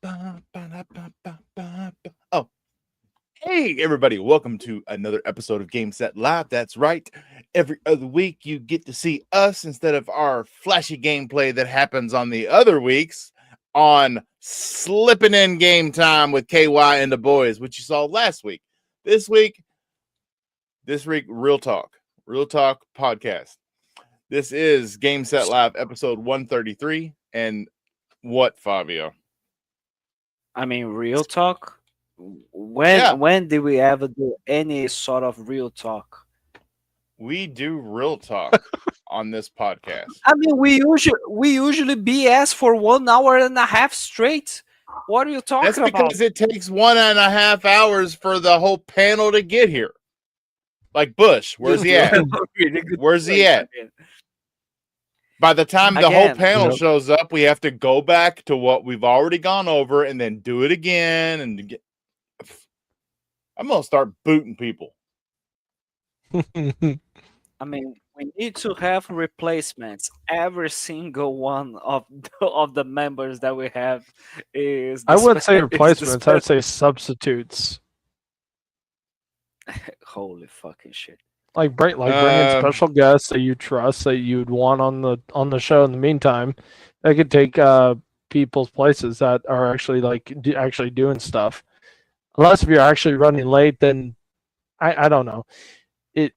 Oh, hey, everybody. Welcome to another episode of Game Set Live. That's right. Every other week, you get to see us instead of our flashy gameplay that happens on the other weeks on Slipping In Game Time with KY and the boys, which you saw last week. This week, Real Talk podcast. This is Game Set Live episode 133. And what, Fabio? I mean, real talk. Yeah, When did we ever do any sort of real talk? we do real talk on this podcast. I mean, we usually BS for 1 hour and a half straight. What are you That's talking about? because it takes 1.5 hours for the whole panel to get here. Like Bush, where's he You at? have a really good Where's he point. at? By the time the whole Again, panel Yep. shows up, we have to go back to what we've already gone over and then do it again. I'm gonna start booting people. I mean, we need to have replacements. Every single one of the members that we have is I wouldn't say is the replacements. I would say substitutes. holy fucking shit. Like bring in special guests that you trust that you'd want on the show. In the meantime, that could take people's places that are actually actually doing stuff. Unless if you're actually running late, then I don't know. It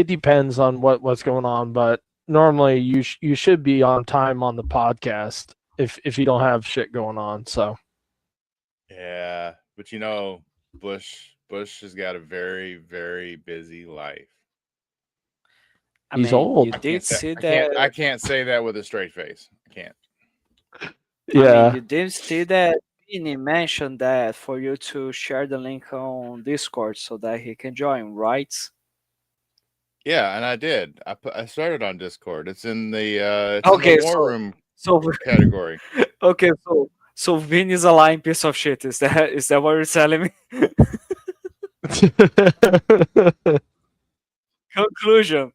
depends on what's going on, but normally you should be on time on the podcast if you don't have shit going on. So Yeah, but Bush has got a very, very busy life. I He's mean, old. you I did can't say, see I that. can't I can't say that with a straight face. I can't. I yeah, mean, you did see that Vinny mentioned that for you to share the link on Discord so that he can join, right? Yeah, and I did. I started on Discord. It's in the Okay, war room so category. okay, so Vin is a lying piece of shit. Is that what you're telling me? Conclusion.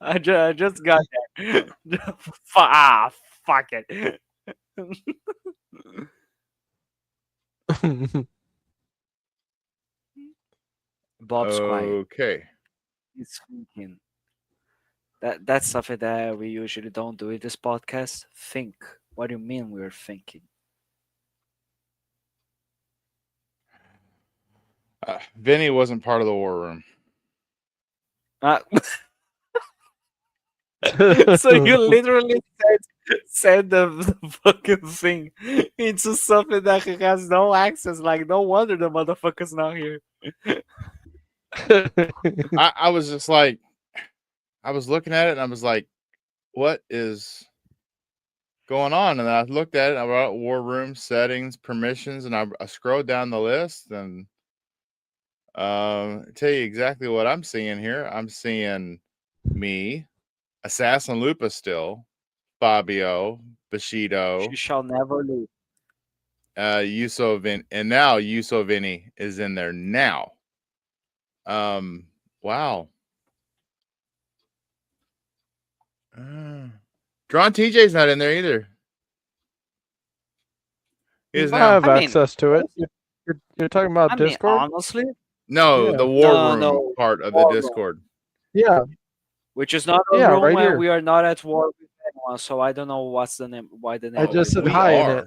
I just got that. Fuck it. Bob's quiet. Okay. He's thinking. That's something that we usually don't do in this podcast. Think. What do you mean we're thinking? Vinny wasn't part of the war room. Uh, so you literally said the fucking thing into something that he has no access. Like, no wonder the motherfucker's not here. I was just like, I was looking at it and I was like, what is going on? And then I looked at it. I wrote war room settings, permissions, and I scrolled down the list and tell you exactly what I'm seeing here. I'm seeing me, Assassin Lupa still, Fabio, Bushido, She shall never leave. Yuso Vin, and now Yuso Vinny is in there now. Wow. Drawn TJ's not in there either. He you is might now. have I mean, access to it. You're talking about I mean, Discord? honestly, No, Yeah. the war room no, part of the war room. Discord. Yeah, which is not a Yeah, room right where here. we are not at war with anyone. So I don't know what's the name. Why the name? I of just it said We is hi that. in it.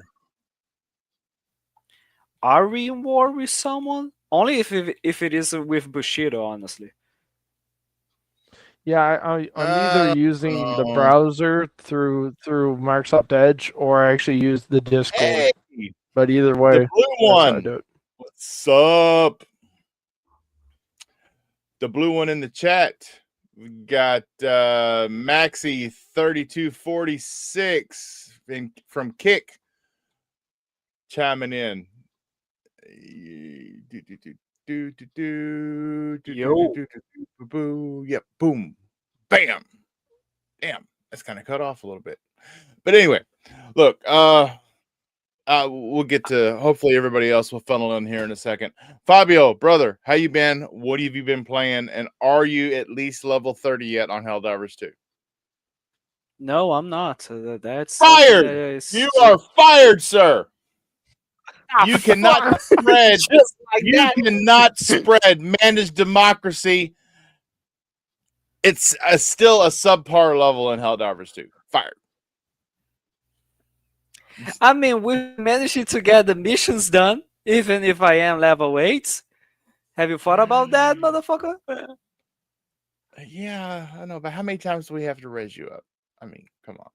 Are we in war with someone? Only if it is with Bushido, honestly. Yeah, I'm either using the No. browser through Microsoft Edge or I actually use the Discord. Hey, But either the way, blue that's how I one. do it. What's up? The blue one in the chat. We got Maxi 3246 from Kick chiming in. Yep, boom, bam, damn. That's kind of cut off a little bit, but anyway, look. We'll get to hopefully everybody else will funnel in here in a second. Fabio, brother, how you been? What have you been playing? And are you at least level 30 yet on Helldivers 2? No, I'm not. That's something that Fired. is You are fired, sir. You cannot fuck. spread. Just like You that. cannot spread managed democracy. It's still a subpar level in Helldivers 2. Fired. I mean, we managed to get the missions done, even if I am level 8. Have you thought about that, motherfucker? Yeah, I know, but how many times do we have to raise you up? I mean, come on.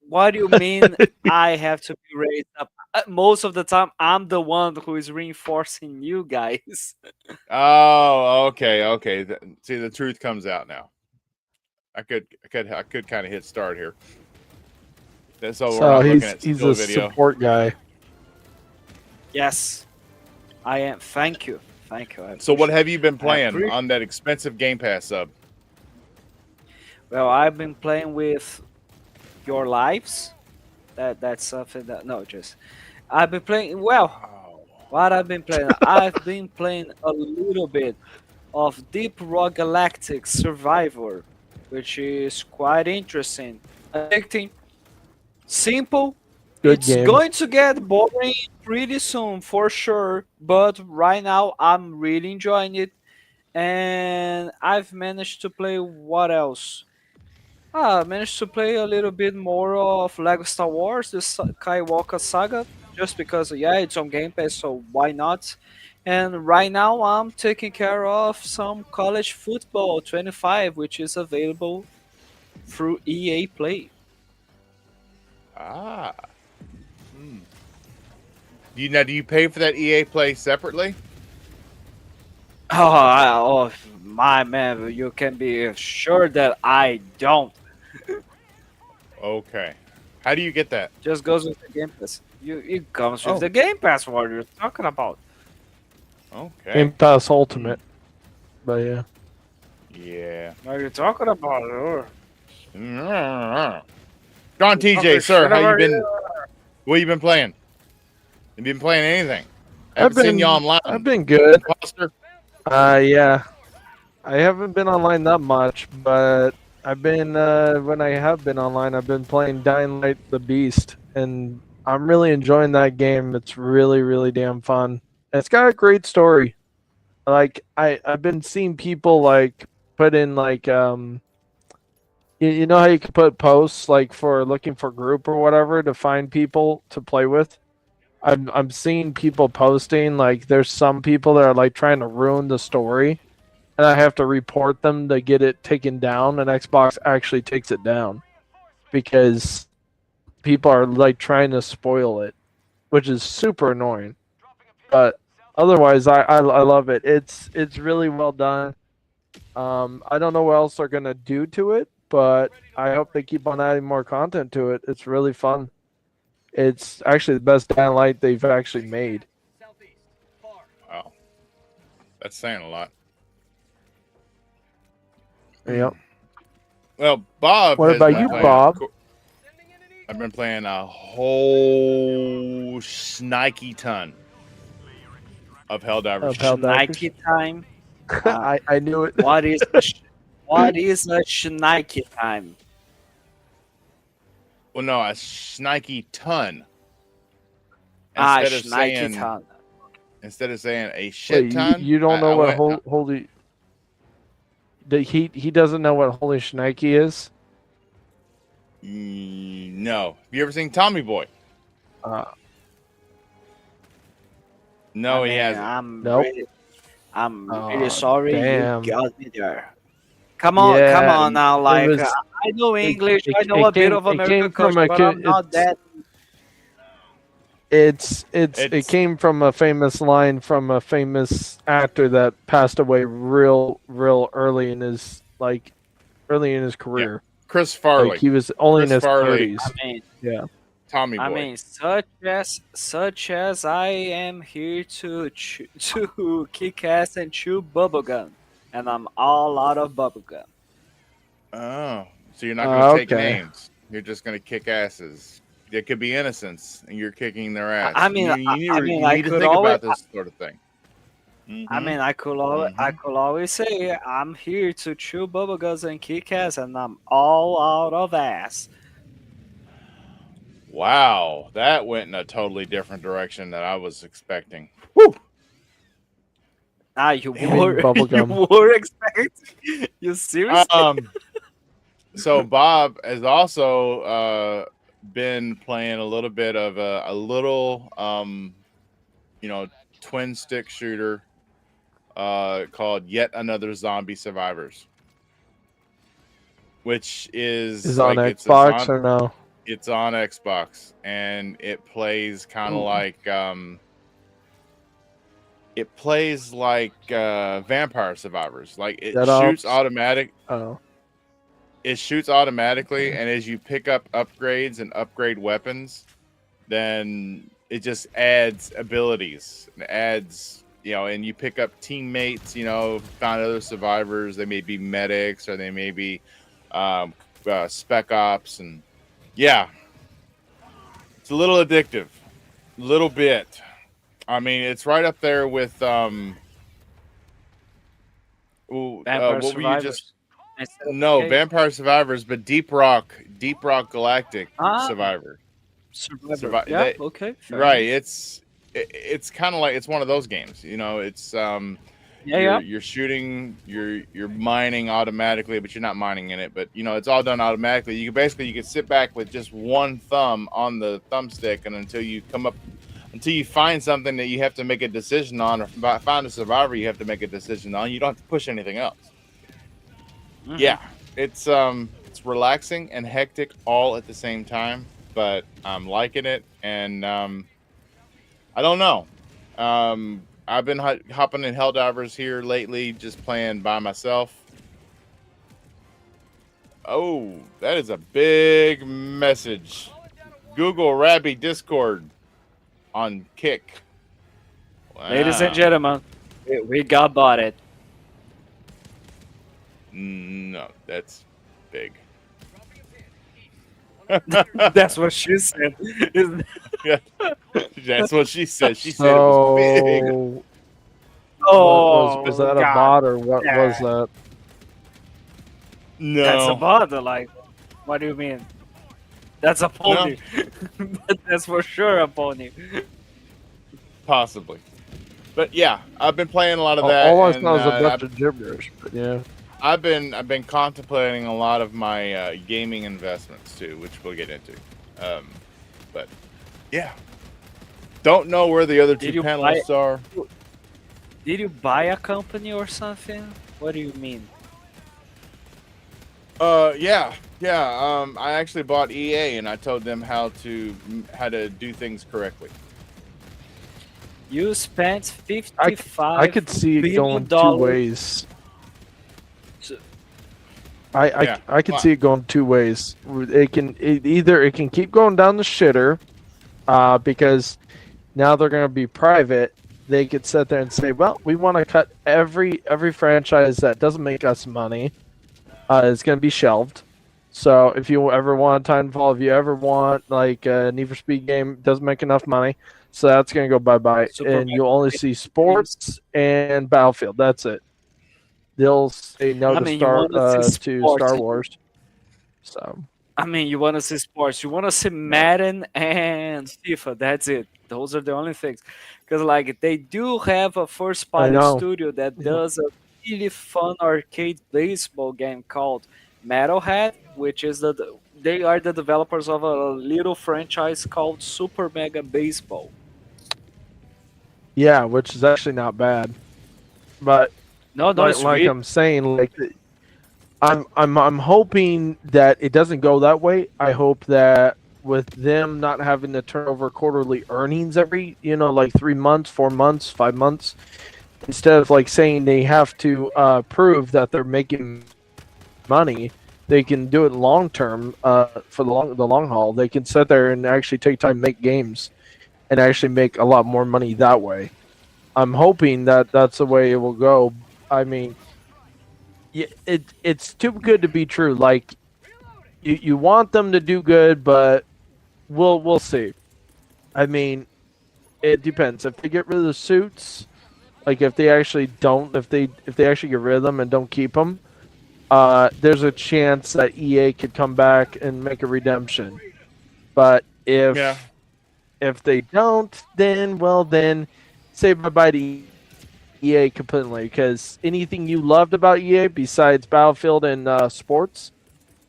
What do you mean I have to be raised up? Most of the time, I'm the one who is reinforcing you guys. Oh, okay. See, the truth comes out now. I could kind of hit start here. So we're not looking at he's still a video. support guy. Yes, I am. Thank you. So what have you been I playing appreciate- on that expensive Game Pass sub? Well, I've been playing with Your Lives. That's something that no, just I've been playing. Well, Oh. what I've been playing, I've been playing a little bit of Deep Rock Galactic Survivor, which is quite interesting, addicting, simple. Good It's game. going to get boring pretty soon for sure, but right now I'm really enjoying it. And I've managed to play what else? I managed to play a little bit more of Lego Star Wars, the Skywalker Saga, just because yeah, it's on Game Pass, so why not? And right now I'm taking care of some college football 25, which is available through EA Play. Ah. Do you pay for that EA Play separately? Oh, my man, you can be sure that I don't. Okay. How do you get that? Just goes with the Game Pass. It comes with Oh. the Game Pass. What you're talking about? Okay. Game Pass Ultimate. But yeah. Yeah. What are you talking about? Oh. Gone TJ, sir. How you been? Here. What you been playing? Have you been playing anything? I I've haven't seen been you online. I've been good. Imposter. Yeah. I haven't been online that much, but I've been when I have been online, I've been playing Dying Light the Beast, and I'm really enjoying that game. It's really, really damn fun. It's got a great story. Like I've been seeing people like put in like you know how you can put posts like for looking for group or whatever to find people to play with. I'm seeing people posting like there's some people that are like trying to ruin the story, and I have to report them to get it taken down, and Xbox actually takes it down because people are like trying to spoil it, which is super annoying. But otherwise, I love it. It's really well done. I don't know what else they're gonna do to it, but I hope they keep on adding more content to it. It's really fun. It's actually the best Dying Light they've actually made. Wow. That's saying a lot. Yep. Well, Bob. What has about been you, playing- Bob? I've been playing a whole shnikey ton of Helldivers. Of Helldivers. Nike time. I knew it. What is what is a Nike time? Well, no, a shnikey ton. Nike saying time. instead of saying a shit Wait, ton, you don't know I what went- holy. He doesn't know what holy shnikey is. No. Have you ever seen Tommy Boy? Uh, No, I he mean, hasn't. Nope. I'm Oh, really sorry damn. you got me there. Come on now. Like was- I know English, I it know a bit came- of it American came from culture, a but ki- I'm not it's- that. it came from a famous line from a famous actor that passed away real early in his career. Chris Farley. Like he was only in Chris his Farley. 30s. I mean, Yeah. Tommy Boy. I mean, such as I am here to to kick ass and chew bubblegum, and I'm all out of bubblegum. Oh, so you're not going to take okay. names. You're just going to kick asses. It could be innocents, and you're kicking their ass. I mean, you I need could to think always- about this sort of thing. I Mm-hmm. mean, I Mm-hmm. could always say I'm here to chew bubblegums and kick ass, and I'm all out of ass. Wow, that went in a totally different direction than I was expecting. Woo! Ah, you You mean were you bubblegum? were expecting? You seriously? Um, so Bob has also been playing a little bit of a little you know, twin stick shooter called Yet Another Zombie Survivors, which Is is on like Xbox or no? it's on Xbox, and it plays kind of Ooh, like Vampire Survivors. Like Dead Ops. Oh, it shoots automatically, okay. and as you pick up upgrades and upgrade weapons, then it just adds abilities and adds, you know, and you pick up teammates, you know, find other survivors. They may be medics or they may be um, spec ops, and yeah, it's a little addictive, little bit. I mean, it's right up there with Vampire what were you just? Survivors instead of No, arcade. Vampire Survivors, but Deep Rock Galactic Ah, Survivor. Survivor. Yeah, That okay, fair right. enough. It's kind of like it's one of those games. You know, it's Yeah, yeah. you're shooting, you're mining automatically, but you're not mining in it. But you know, it's all done automatically. You can sit back with just one thumb on the thumbstick, and until you find something that you have to make a decision on, or find a survivor you have to make a decision on, you don't have to push anything else. Hmm. Yeah, it's relaxing and hectic all at the same time, but I'm liking it, and I don't know. I've been hopping in Helldivers here lately, just playing by myself. Oh, that is a big message. Google Rabby Discord on Kick. Ladies and Wow. gentlemen, we got bought it. No, that's big. That's what she said. Yeah, that's what she said. She said it was big. So was Oh that a God, bot or what was damn. that? That's a No, bot. Like, what do you mean? That's a no, pony. That's for sure a pony. possibly. But yeah, I've been playing a lot of that, All I saw and was a bunch of gibberish. But yeah, I've been contemplating a lot of my gaming investments too, which we'll get into. Um, but yeah, don't know where the other two Did you buy? panelists are. Did you buy a company or something? What do you mean? Yeah, yeah. I actually bought EA, and I told them how to do things correctly. You spent I could see it going two $55 billion. ways. To, Yeah, I could well, see it going two ways. Either it can keep going down the shitter, because now they're going to be private. They could sit there and say, "Well, we want to cut every franchise that doesn't make us money. Is going to be shelved. So if you ever want Titanfall, if you ever want like a Need for Speed game, doesn't make enough money, so that's going to go bye bye, Super and you'll only see games. sports and Battlefield. That's it. They'll say no I to mean, you want to see Star sports. Wars. So I mean, you want to see sports. You want to see Madden and FIFA. That's it. Those are the only things. Because like they do have a first I party know. studio that Yeah. does a really fun arcade baseball game called Metalhead, which is they are the developers of a little franchise called Super Mega Baseball. Yeah, which is actually not bad. But No, no, it's like really I'm saying, like I'm hoping that it doesn't go that way. I hope that with them not having to turn over quarterly earnings every, like 3 months, 4 months, 5 months, instead of like saying they have to prove that they're making money, they can do it long term, for the long haul. They can sit there and actually take time to make games and actually make a lot more money that way. I'm hoping that that's the way it will go. I mean, it's too good to be true. Like you want them to do good, but we'll see. I mean, it depends. If they get rid of the suits, Like if they actually don't, if they actually get rid of them and don't keep them, there's a chance that EA could come back and make a redemption. But Yeah. if they don't, then well, then say bye bye to EA completely. Because anything you loved about EA besides Battlefield and sports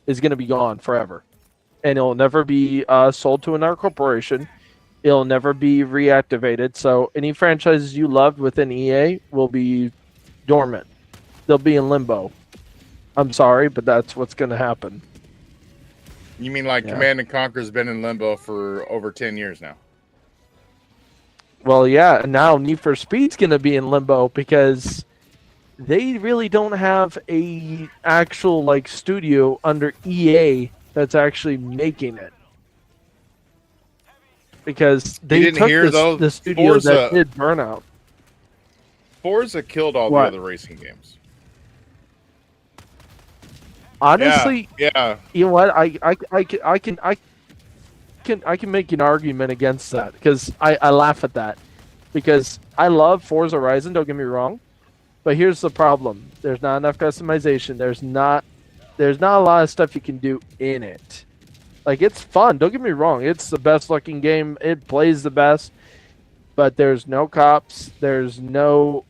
is going to be gone forever, and it'll never be sold to another corporation. It'll never be reactivated. So any franchises you loved within EA will be dormant. They'll be in limbo. I'm sorry, but that's what's going to happen. You mean like Yeah. Command and Conquer's been in limbo for over 10 years now? Well, yeah, and now Need for Speed's going to be in limbo because they really don't have a actual like studio under EA that's actually making it. Because they didn't took hear, though, the studio Forza- that did Burnout. Forza killed all What? the other racing games. Honestly, Yeah. you know what? I can make an argument against that because I laugh at that because I love Forza Horizon. Don't get me wrong, but here's the problem: there's not enough customization. There's not a lot of stuff you can do in it. Like it's fun. Don't get me wrong; it's the best looking game. It plays the best, but there's no cops. There's no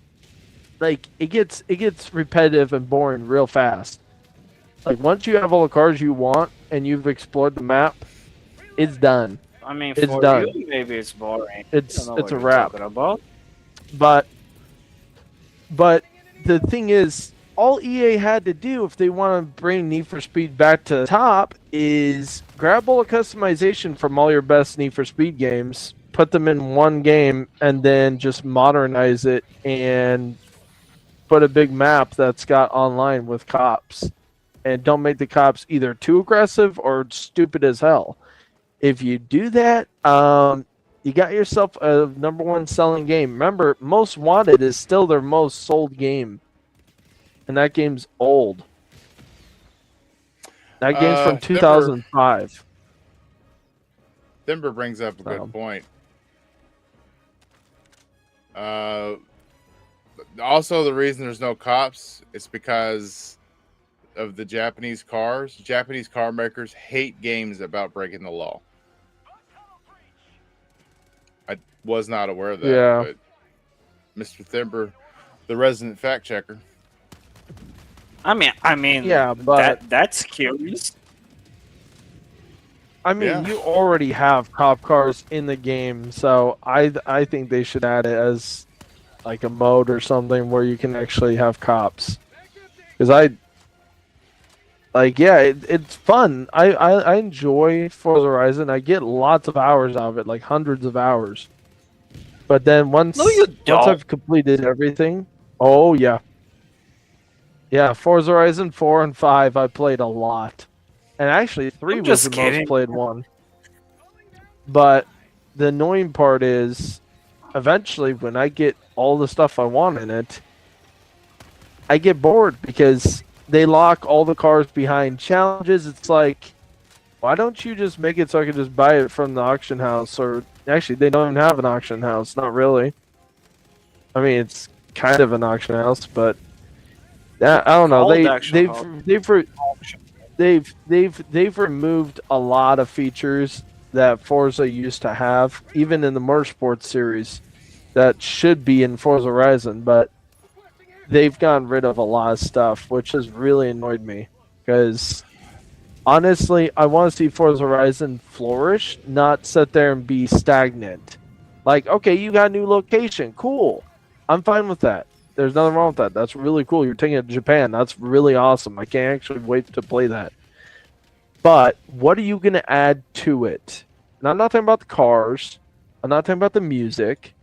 like it gets repetitive and boring real fast. Like once you have all the cars you want and you've explored the map, it's done. I mean, It's for done. you, maybe it's boring. It's I don't know a what you're wrap. talking about. But the thing is, all EA had to do if they want to bring Need for Speed back to the top is grab all the customization from all your best Need for Speed games, put them in one game, and then just modernize it and put a big map that's got online with cops. And don't make the cops either too aggressive or stupid as hell. If you do that, you got yourself a #1 selling game. Remember, Most Wanted is still their most sold game, and that game's old. That game's from 2005. Thimber brings up a So. good point. Also, the reason there's no cops is because of the Japanese cars. Japanese car makers hate games about breaking the law. I was not aware of that, Yeah. but Mr. Thimber, the resident fact checker. I mean, Yeah, but that's curious. I mean, Yeah. you already have cop cars in the game, so I think they should add it as like a mode or something where you can actually have cops. Because it's fun. I enjoy Forza Horizon. I get lots of hours out of it, like hundreds of hours. But then once don't. I've completed everything, oh yeah. Yeah, Forza Horizon 4 and 5 I played a lot. And actually 3 I'm was just the kidding. most played one. But the annoying part is eventually when I get all the stuff I want in it, I get bored because they lock all the cars behind challenges. It's like, why don't you just make it so I can just buy it from the auction house? Or actually, they don't even have an auction house. Not really. I mean, it's kind of an auction house, but I don't know. Called auction house. They've removed a lot of features that Forza used to have, even in the Motorsport series, that should be in Forza Horizon, but they've gotten rid of a lot of stuff, which has really annoyed me. Because honestly, I want to see Forza Horizon flourish, not sit there and be stagnant. Like, okay, you got a new location, cool. I'm fine with that. There's nothing wrong with that. That's really cool. You're taking it to Japan. That's really awesome. I can't actually wait to play that. But what are you going to add to it? And I'm not talking about the cars. I'm not talking about the music.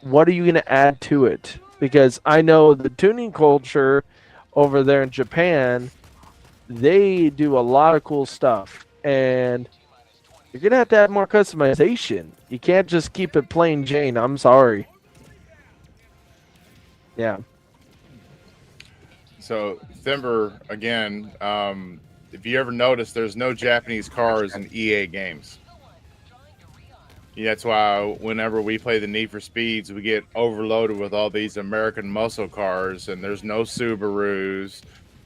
What are you going to add to it? Because I know the tuning culture over there in Japan, they do a lot of cool stuff. And you're going to have more customization. You can't just keep it plain Jane. I'm sorry. Yeah. So, Thimber, again, if you ever notice, there's no Japanese cars in EA games. Yeah, that's why whenever we play the Need for Speeds, we get overloaded with all these American muscle cars, and there's no Subarus,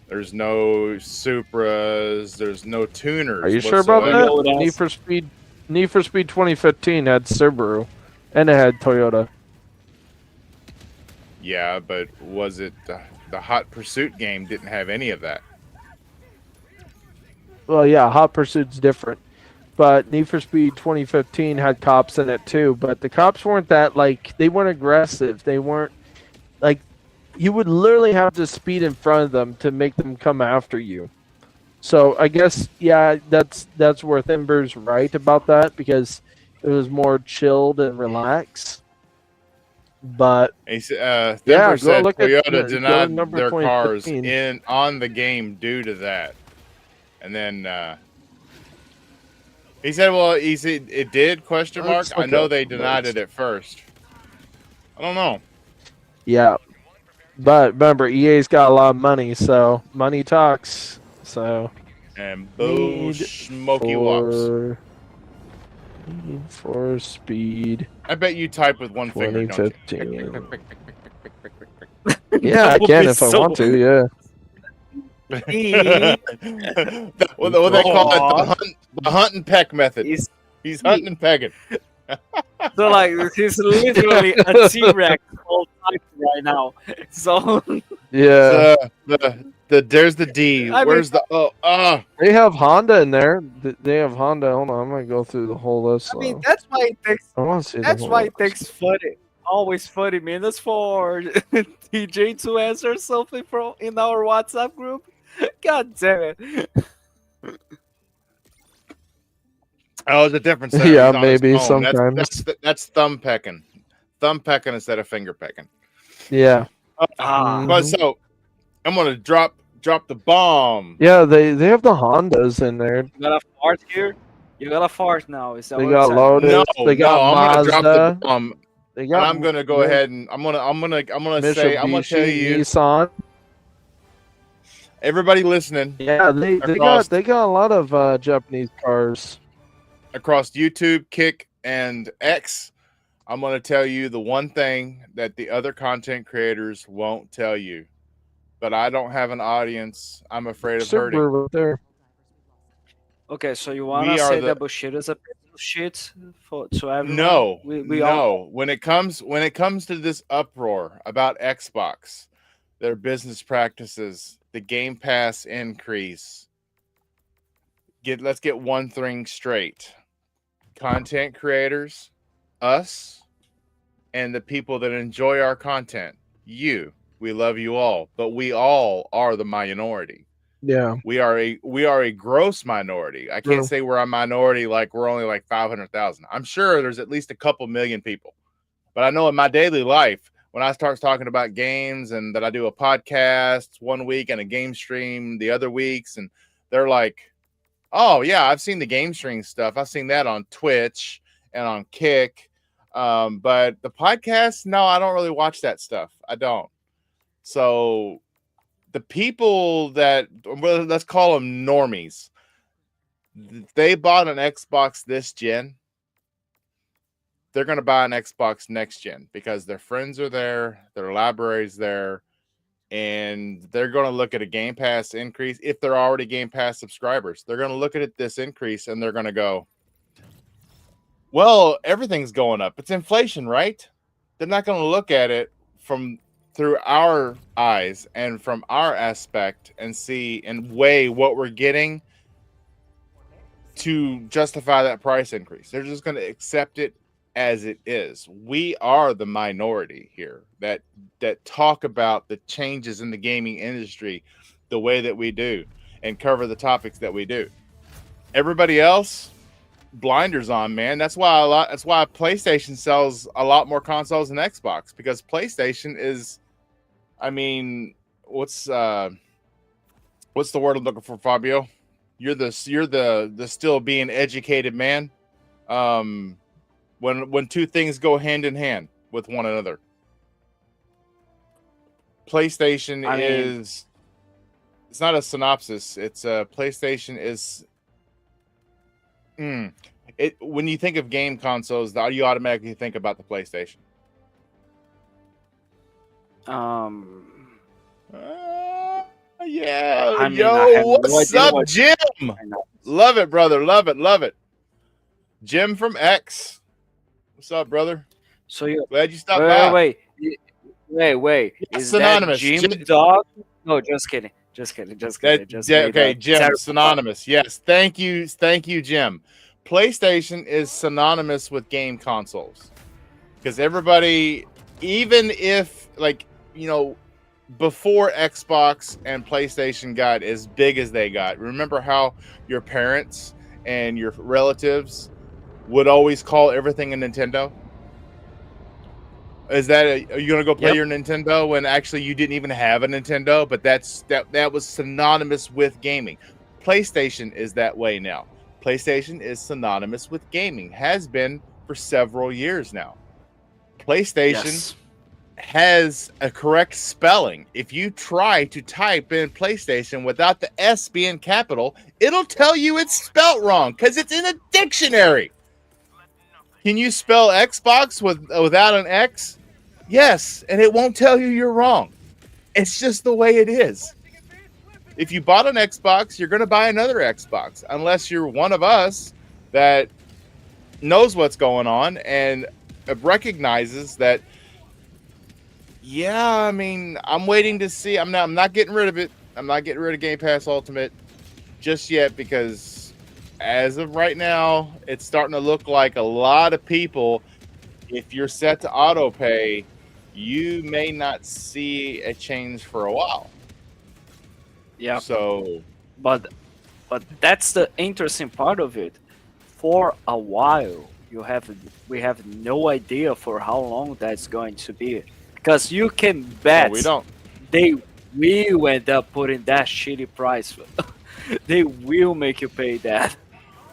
there's no Supras, there's no Are tuners you sure about that? whatsoever. Toyotas. Need for Speed 2015 had Subaru, and it had Toyota. Yeah, but was it the Hot Pursuit game didn't have any of that? Well, yeah, Hot Pursuit's different, but Need for Speed 2015 had cops in it too. But the cops weren't that they weren't aggressive. They weren't like you would literally have to speed in front of them to make them come after you. So I guess that's where Thimber's right about that because it was more chilled and relaxed. But Thimber said look at Toyota go to denied number their cars 2015. on the game due to that, and then he said, "Well, he said it did?" Question mark. Let's I look know up they the denied notes. it at first. I don't know. Yeah, but remember, EA's got a lot of money, so money talks. So And boo, Need smoky wops. Need for Speed I bet you type with one finger, don't you? 2015. Yeah, I That would can be if I so- want to. Yeah. What they call it, the hunt and peck method. He's He's hunting and pecking. so like he's literally a T-Rex all type right now. So Yeah. There's the D. I mean- Where's the They have Honda in there. They have Honda. Hold on, I'm gonna go through the whole list. I mean though. that's why it takes I want to see. that's the whole why it list. takes always 40 minutes for TJ to answer something from in our WhatsApp group. God damn it. Oh, it's a difference there. Yeah, He's on his maybe phone. sometimes. That's thumb pecking. Thumb pecking instead of finger pecking. Yeah. Ah. But so I'm gonna drop the bomb. Yeah, they have the Hondas in there. You got a fart here? You got a fart now. Is that They what got it's Lotus. No, They got I'm gonna drop the Mazda. bomb. They And got. I'm gonna go ahead and I'm gonna say I'm gonna tell Mitsubishi, you, Nissan. everybody listening Yeah, they Across- got a lot of Japanese cars. across YouTube, Kick, and X, I'm gonna tell you the one thing that the other content creators won't tell you. But I don't have an audience. I'm afraid of hurting. Subaru right there. Okay, so you wanna We are say the- that Bushido is a piece of shit to everyone? No, we all no. When it comes to this uproar about Xbox, their business practices, the Game Pass increase, let's get one thing straight. Content creators, us, and the people that enjoy our content, we love you all, but we all are the minority. Yeah. We are a gross minority. I can't True. say we're a minority like we're only like 500,000. I'm sure there's at least a couple million people. But I know in my daily life, when I start talking about games and that I do a podcast one week and a game stream the other weeks, and they're like, "Oh yeah, I've seen the game stream stuff. I've seen that on Twitch and on Kick, but the podcast, no, I don't really watch that stuff. I don't." So the people that, well, let's call them normies, they bought an Xbox this gen. They're going to buy an Xbox next gen because their friends are there, their library's there, and they're going to look at a Game Pass increase. If they're already Game Pass subscribers, they're going to look at this increase and they're going to go, well, everything's going up. It's inflation, right? They're not going to look at it through our eyes and from our aspect and see and weigh what we're getting to justify that price increase. They're just going to accept it as it is. We are the minority here that talk about the changes in the gaming industry the way that we do and cover the topics that we do. Everybody else, blinders on, man. That's why PlayStation sells a lot more consoles than Xbox, because PlayStation is, I mean, what's the word I'm looking for, Fabio? You're the still being educated man. When two things go hand in hand with one another. PlayStation is, it's not a synopsis. It's PlayStation is when you think of game consoles, you automatically think about the PlayStation. Yeah. I mean, I Yo, have no what's idea up, what Jim? I know. Love it, brother. Love it. Love it. Jim from X. What's up, brother? So you Glad you stopped wait, by. wait. Yes, Is that synonymous. Jim Jim, Dog? No, just kidding. Just kidding. Just kidding. Just made okay, a Jim, terrible synonymous. Yes, thank you, Jim. PlayStation is synonymous with game consoles because everybody, even if before Xbox and PlayStation got as big as they got, remember how your parents and your relatives would always call everything a Nintendo? Are you gonna go play Yep. your Nintendo when actually you didn't even have a Nintendo? But that was synonymous with gaming. PlayStation is that way now. PlayStation is synonymous with gaming, has been for several years now. PlayStation Yes. has a correct spelling. If you try to type in PlayStation without the S being capital, it'll tell you it's spelt wrong because it's in a dictionary. Can you spell Xbox without an X? Yes, and it won't tell you you're wrong. It's just the way it is. If you bought an Xbox, you're going to buy another Xbox, unless you're one of us that knows what's going on and recognizes that. Yeah, I mean, I'm waiting to see. I'm not getting rid of it. I'm not getting rid of Game Pass Ultimate just yet because, as of right now, it's starting to look like a lot of people. If you're set to auto pay, you may not see a change for a while. Yeah. So, But that's the interesting part of it. For a while, we have no idea for how long that's going to be, because you can bet we don't. they will end up putting that shitty price. They will make you pay that.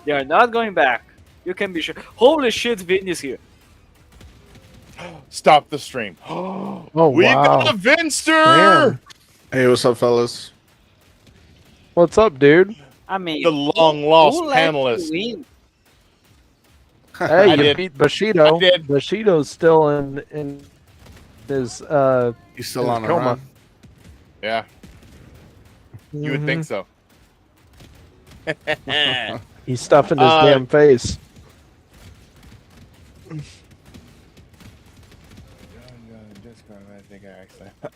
They are not going back. You can be sure. Holy shit, Vinny's here. Stop the stream. Oh, We wow. got a Vinster. Damn. Hey, what's up, fellas? What's up, dude? I mean, The long lost who let you panelist. win? Hey, I you did. beat Bushido. I did. Bushido's still in his He's still his on the coma. run. Yeah, you would think so. He's stuffing his Uh, damn face.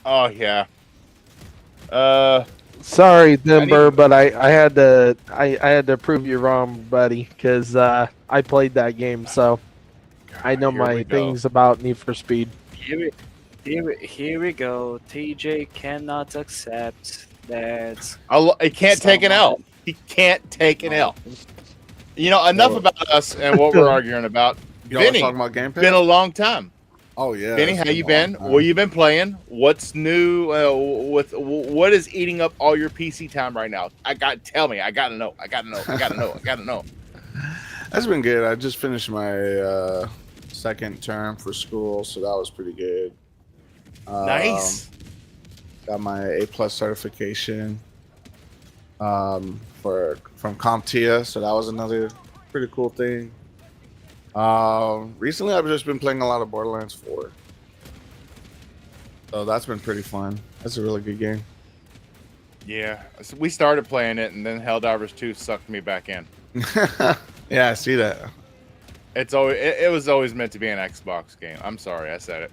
Oh yeah. Sorry, need- Denver, but I had to prove you wrong, buddy, because I played that game, so I know Here we my go. things about Need for Speed. Here we go. TJ cannot accept that. He can't take an L. He can't take an L. Enough Well- about us and what we're arguing about. Y'all was Vinny, talking about Game Pass? been a long time. Oh yeah. Vinny, it's how you a been? long time. What you been playing? What's new? What is eating up all your PC time right now? Tell me. I gotta know. That's been good. I just finished my second term for school, so that was pretty good. Nice. Got my A+ certification from CompTIA, so that was another pretty cool thing. Recently I've just been playing a lot of Borderlands 4. So that's been pretty fun. That's a really good game. Yeah, so we started playing it, and then Helldivers 2 sucked me back in. Yeah, I see that. It was always meant to be an Xbox game. I'm sorry, I said it.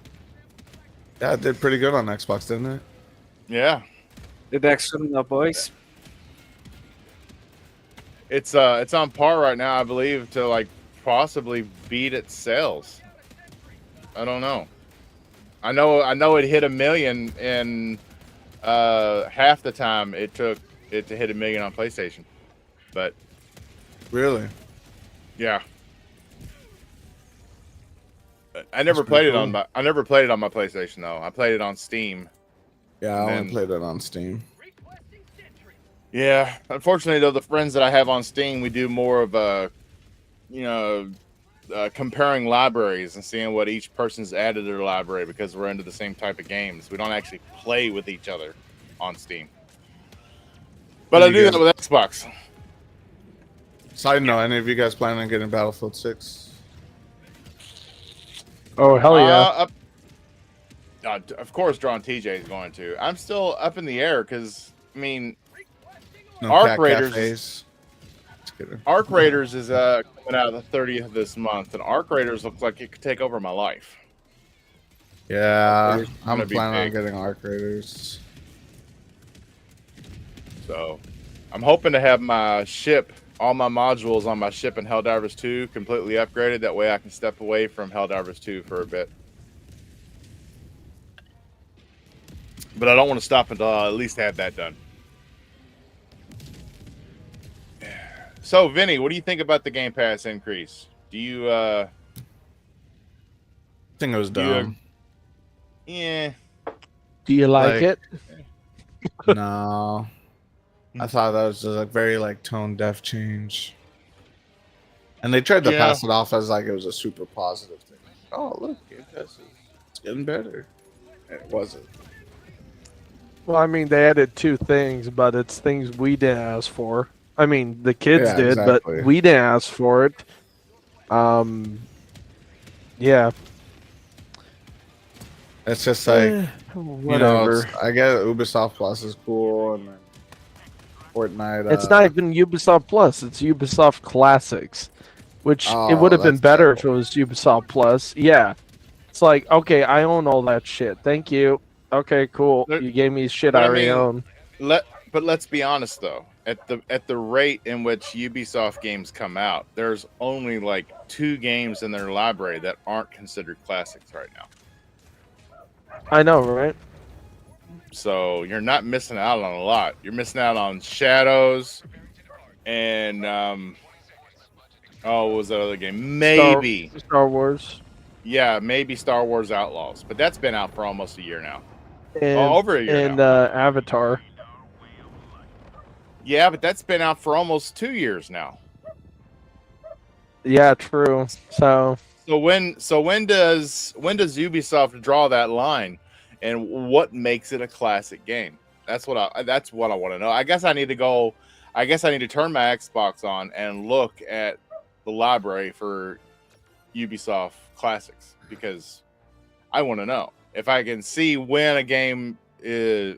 Yeah, it did pretty good on Xbox, didn't it? Yeah, We're back soon now, boys. it's on par right now, I believe, to possibly beat its sales. I don't know. I know it hit 1 million in half the time it took it to hit 1 million on PlayStation. But Really? yeah. I never pretty played it cool. on my PlayStation though. I played it on Steam. Yeah, I And only then- played it on Steam. Yeah, unfortunately though, the friends that I have on Steam, we do more of comparing libraries and seeing what each person's added to their library because we're into the same type of games. We don't actually play with each other on Steam. But I do that with Xbox. Side note: any of you guys planning on getting Battlefield 6? Oh hell yeah! Of course, Drawn TJ is going to. I'm still up in the air because I mean, No Arc cat Raiders. cafes. Just kidding. Arc Raiders is coming out the 30th of this month, and Arc Raiders looks like it could take over my life. Yeah, Raiders is I'm gonna be planning on big. getting Arc Raiders. So, I'm hoping to have my ship, all my modules on my ship in Helldivers 2 completely upgraded. That way I can step away from Helldivers 2 for a bit. But I don't want to stop until I at least have that done. So, Vinny, what do you think about the Game Pass increase? Do you, I think it was Do you- dumb. yeah. Do you like Like- it? No, I thought that was just a very tone deaf change, and they tried to Yeah. pass it off as like it was a super positive thing. Oh look, Game Pass it's getting better. And it wasn't. Well, I mean, they added two things, but it's things we didn't ask for. I mean, the kids Yeah, did, exactly. but we didn't ask for it. Yeah. It's just like Whatever. I get Ubisoft Plus is cool, and then Fortnite. It's not even Ubisoft Plus. It's Ubisoft Classics, which it Oh, would have been that's better if it terrible. was Ubisoft Plus. Yeah. It's like, okay, I own all that shit. Thank you. Okay, cool. There- You gave me shit but I I already mean- own. But let's be honest though. At the rate in which Ubisoft games come out, there's only like 2 games in their library that aren't considered classics right now. I know, right? So you're not missing out on a lot. You're missing out on Shadows and what was that other game? Maybe. Star Wars. Yeah, maybe Star Wars Outlaws. But that's been out for almost a year now. And, over a year and now. Avatar. Yeah, but that's been out for almost 2 years now. Yeah, true. So So when does Ubisoft draw that line, and what makes it a classic game? That's what I want to know. I guess I need to turn my Xbox on and look at the library for Ubisoft classics, because I want to know if I can see when a game is,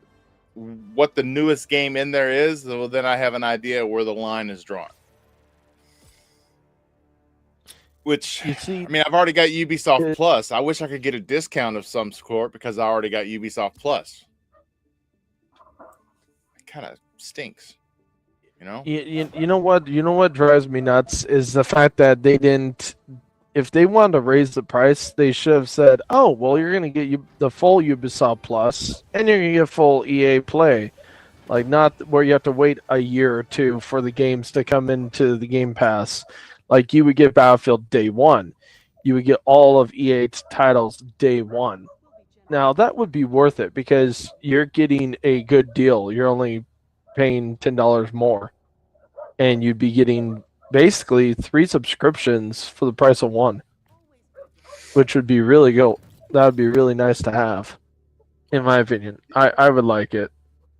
what the newest game in there is. Well, then I have an idea where the line is drawn. Which, you see, I mean, I've already got Ubisoft Plus. I wish I could get a discount of some sort because I already got Ubisoft Plus. It kind of stinks, you know? you know what drives me nuts is the fact that they didn't. If they wanted to raise the price, they should have said, "Oh, well, you're going to get the full Ubisoft Plus, and you're going to get full EA Play." Like, not where you have to wait a year or two for the games to come into the Game Pass. Like, you would get Battlefield day one. You would get all of EA's titles day one. Now, that would be worth it because you're getting a good deal. You're only paying $10 more. And you'd be getting basically 3 subscriptions for the price of 1. Which would be really good. That would be really nice to have, in my opinion. I would like it.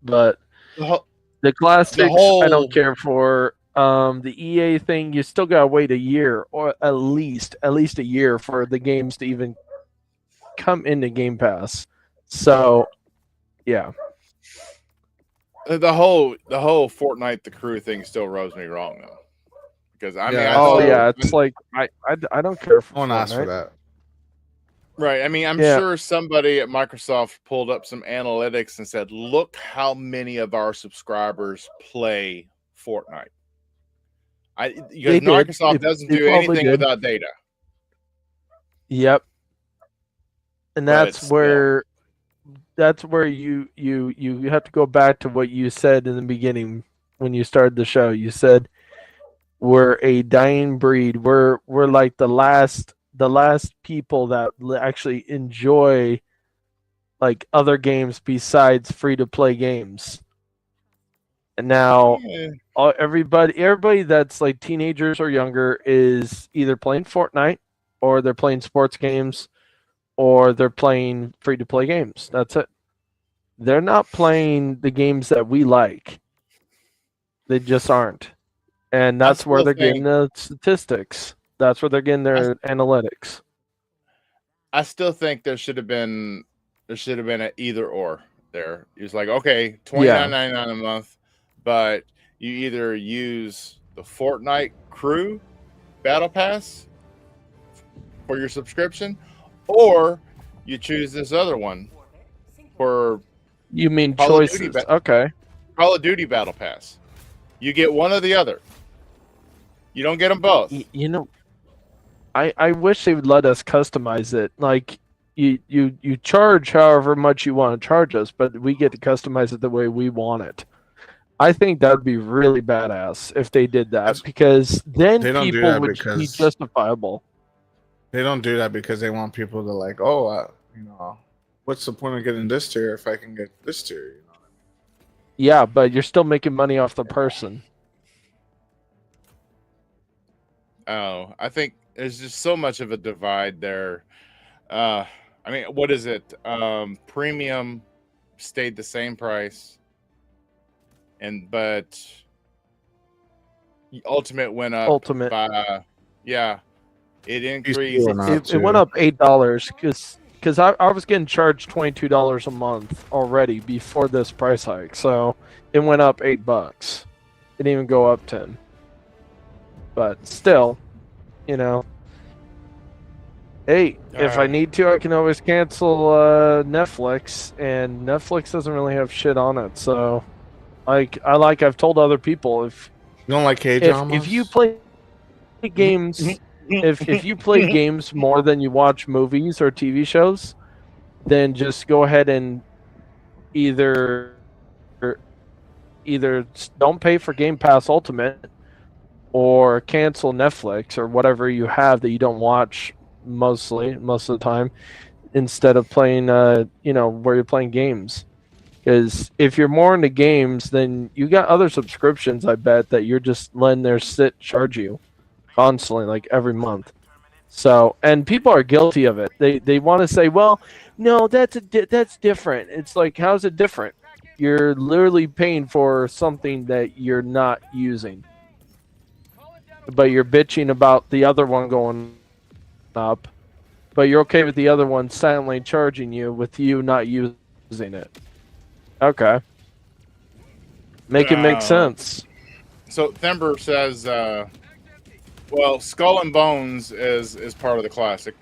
But the classics, I don't care for. The EA thing, you still gotta wait a year, or at least a year for the games to even come into Game Pass. So, yeah, The whole Fortnite the Crew thing still rubs me wrong though, because I mean, Yeah, it's like I don't care for I won't ask for Fortnite. that. right. I mean, I'm Yeah. sure somebody at Microsoft pulled up some analytics and said, "Look how many of our subscribers play Fortnite." Because did. Microsoft They doesn't do probably anything did. without data. Yep. And But it's that's where you have to go back to what you said in the beginning when you started the show. You said we're a dying breed. We're like the last people that actually enjoy like other games besides free to play games. And now everybody that's like teenagers or younger is either playing Fortnite or they're playing sports games or they're playing free to play games. That's it. They're not playing the games that we like. They just aren't. and that's where still they're getting think- the statistics. That's where they're getting their analytics. I still think there should have been an either or there. It's like, okay, $29.99 a month, but you either use the Fortnite crew battle pass for your subscription, or you choose this other one for You mean Call of Duty choices? Okay. Call of Duty battle pass. You get one or the other. You don't get them both. You know, I wish they would let us customize it. Like you charge however much you want to charge us, but we get to customize it the way we want it. I think that would be really badass if they did that, because then They don't do people that would be because- justifiable. They don't do that because they want people to like, oh, what's the point of getting this tier if I can get this tier? You know what I mean? Yeah, but you're still making money off the person. Oh, I think there's just so much of a divide there. I mean, what is it? Premium stayed the same price, but Ultimate went up Ultimate. by it increased. Still not It went up $8 because I was getting charged $22 a month already before this price hike, so it went up $8. It didn't even go up 10. But still, you know, hey, if I need to, I can always cancel Netflix, and Netflix doesn't really have shit on it. So, I've told other people, if You don't like K-dramas? if you play games, if you play games more than you watch movies or TV shows, then just go ahead and either don't pay for Game Pass Ultimate, or cancel Netflix or whatever you have that you don't watch most of the time, instead of playing where you're playing games. Because if you're more into games, then you got other subscriptions, I bet, that you're just letting their charge you constantly, like every month. So, and people are guilty of it. They want to say, well, no, that's different. It's like, how's it different? You're literally paying for something that you're not using, but you're bitching about the other one going up, but you're okay with the other one silently charging you with you not using it. Okay. Make it make sense. So Thember says, well, Skull and Bones is part of the classic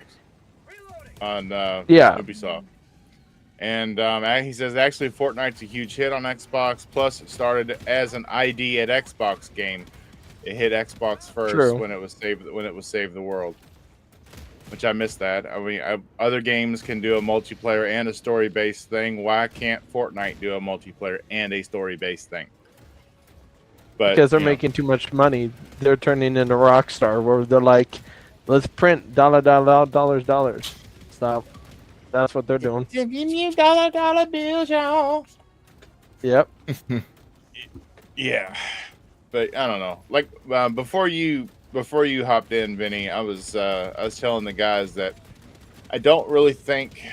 on Ubisoft. And he says, actually, Fortnite's a huge hit on Xbox. Plus, it started as an ID at Xbox game. It hit Xbox first when it was Save the World, which I missed that. I mean, other games can do a multiplayer and a story-based thing. Why can't Fortnite do a multiplayer and a story-based thing? But because they're making too much money. They're turning into Rockstar, where they're like, let's print dollars. Stop. That's what they're doing. Give me dollar bills, y'all. Yep. Yeah. But I don't know. Like before you hopped in, Vinny, I was telling the guys that I don't really think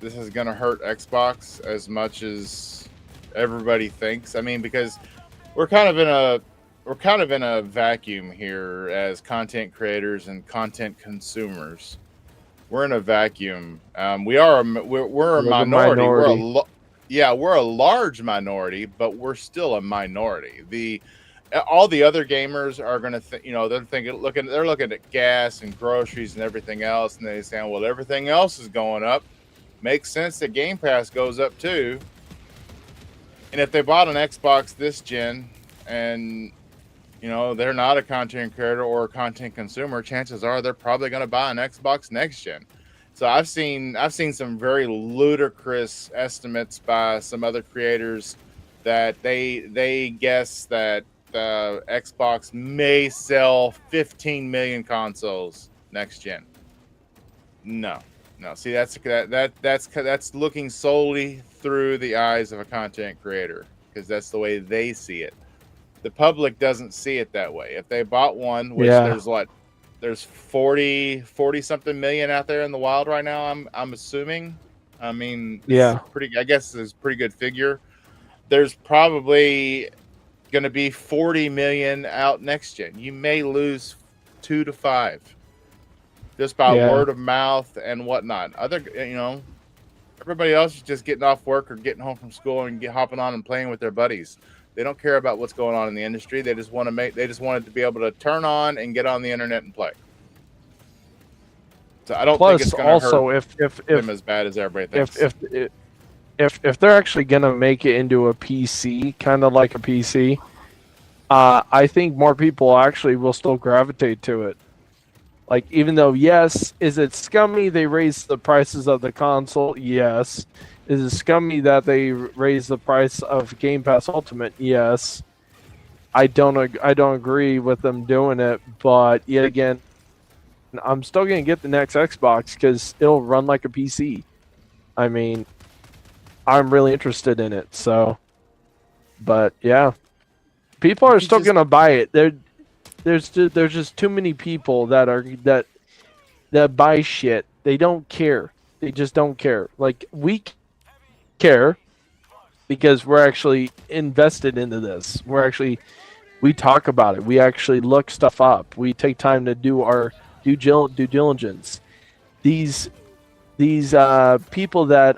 this is gonna hurt Xbox as much as everybody thinks. I mean, because we're kind of in a vacuum here as content creators and content consumers. We're in a vacuum. We're a minority. We're a large minority, but we're still a minority. All the other gamers are going to they're looking at gas and groceries and everything else, and they're saying, well, everything else is going up. Makes sense that Game Pass goes up too. And if they bought an Xbox this gen and they're not a content creator or a content consumer, chances are they're probably going to buy an Xbox next gen. So I've seen some very ludicrous estimates by some other creators that they guess that Xbox may sell 15 million consoles next gen. No. See, that's looking solely through the eyes of a content creator, because that's the way they see it. The public doesn't see it that way. If they bought one, which there's 40 something million out there in the wild right now, I'm assuming. I mean, I guess it's a pretty good figure. There's probably going to be 40 million out next gen. You may lose 2 to 5 just by word of mouth and whatnot. Everybody else is just getting off work or getting home from school and hopping on and playing with their buddies. They don't care about what's going on in the industry. They just want to be able to turn on and get on the internet and play. So I don't think it's going to hurt them as bad as everybody thinks. If they're actually gonna make it into a PC, kind of like a PC, I think more people actually will still gravitate to it. Like, even though, yes, is it scummy they raised the prices of the console? Yes. Is it scummy that they raised the price of Game Pass Ultimate? Yes. I don't agree with them doing it, but yet again, I'm still gonna get the next Xbox because it'll run like a PC. I mean, I'm really interested in it. So, but yeah, people are still gonna buy it. There's just too many people that buy shit. They don't care. They just don't care. Like, we care because we're actually invested into this. We talk about it. We actually look stuff up. We take time to do our due diligence. These people that